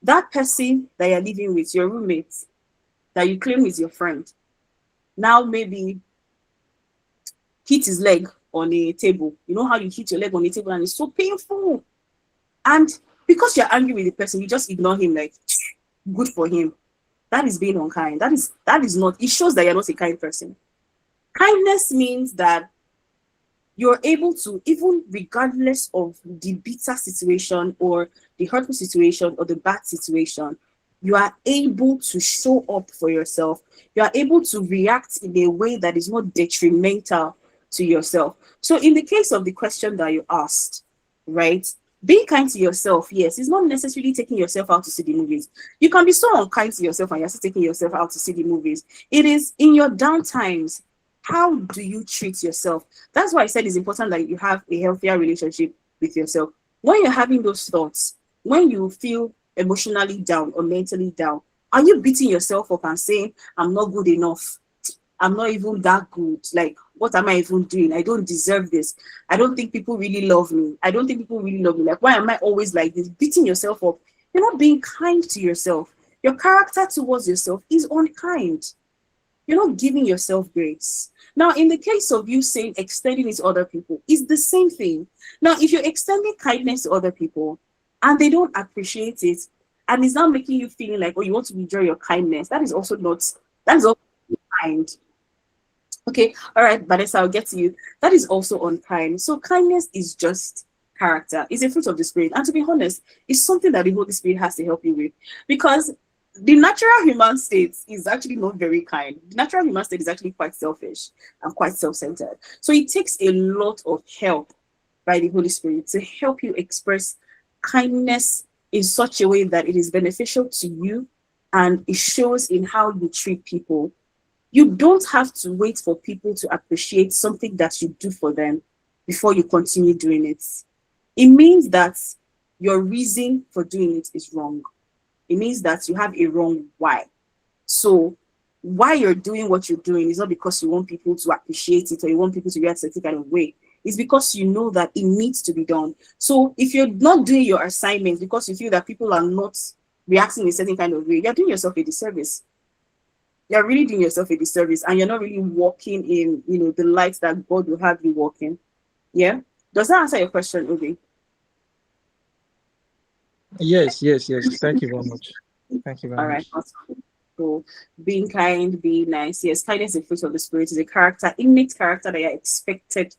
that person that you're living with, your roommate, that you claim is your friend, now maybe hit his leg on a table. You know how you hit your leg on a table and it's so painful. And because you're angry with the person, you just ignore him like, good for him. That is being unkind. That is not, it shows that you're not a kind person. Kindness means that you're able to, even regardless of the bitter situation or the hurtful situation or the bad situation, you are able to show up for yourself. You are able to react in a way that is not detrimental to yourself. So, in the case of the question that you asked, right? Being kind to yourself, yes, it's not necessarily taking yourself out to see the movies. You can be so unkind to yourself and you're still taking yourself out to see the movies. It is in your down times. How do you treat yourself? That's why I said it's important that you have a healthier relationship with yourself. When you're having those thoughts, when you feel emotionally down or mentally down, are you beating yourself up and saying, I'm not good enough? I'm not even that good. Like, what am I even doing? I don't deserve this. I don't think people really love me. I don't think people really love me. Like, why am I always like this? Beating yourself up. You're not being kind to yourself. Your character towards yourself is unkind. You're not giving yourself grace. Now, in the case of you saying extending it to other people, it's the same thing. Now, if you're extending kindness to other people and they don't appreciate it, and it's not making you feeling like, oh, you want to withdraw your kindness, that is also not, that is also kind. Okay, all right, Vanessa, I'll get to you. That is also unkind. So, kindness is just character, it's a fruit of the Spirit. And to be honest, it's something that the Holy Spirit has to help you with because the natural human state is actually not very kind. The natural human state is actually quite selfish and quite self centered. So, it takes a lot of help by the Holy Spirit to help you express kindness in such a way that it is beneficial to you and it shows in how you treat people. You don't have to wait for people to appreciate something that you do for them before you continue doing it. It means that your reason for doing it is wrong. It means that you have a wrong why. So why you're doing what you're doing is not because you want people to appreciate it or you want people to react a certain kind of way. It's because you know that it needs to be done. So if you're not doing your assignments because you feel that people are not reacting in a certain kind of way, you're doing yourself a disservice. You're really doing yourself a disservice, and you're not really walking in, the light that God will have you walk in. Yeah. Does that answer your question, Obi? Yes, yes, yes. Thank you very much. Thank you very All right. much. Awesome. So being kind, being nice. Yes, kindness is a fruit of the spirit. Is a character, innate character that you're expected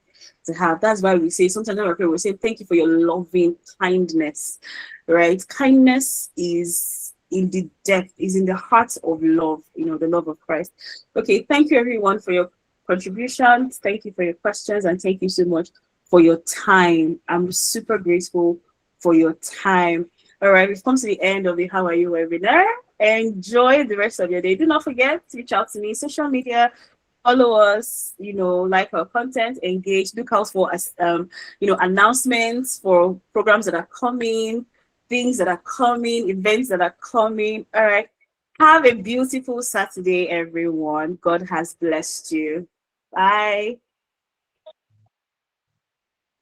to have. That's why we say sometimes when we say thank you for your loving kindness. Right? Kindness is in the depth, is in the heart of love, the love of Christ. Okay, thank you everyone for your contributions. Thank you for your questions, and thank you so much for your time. I'm super grateful for your time. All right, we've come to the end of the How Are You webinar. Enjoy the rest of your day. Do not forget to reach out to me, social media, follow us, like our content, engage, look out for us, announcements for programs that are coming, things that are coming, events that are coming. All right. Have a beautiful Saturday, everyone. God has blessed you. Bye.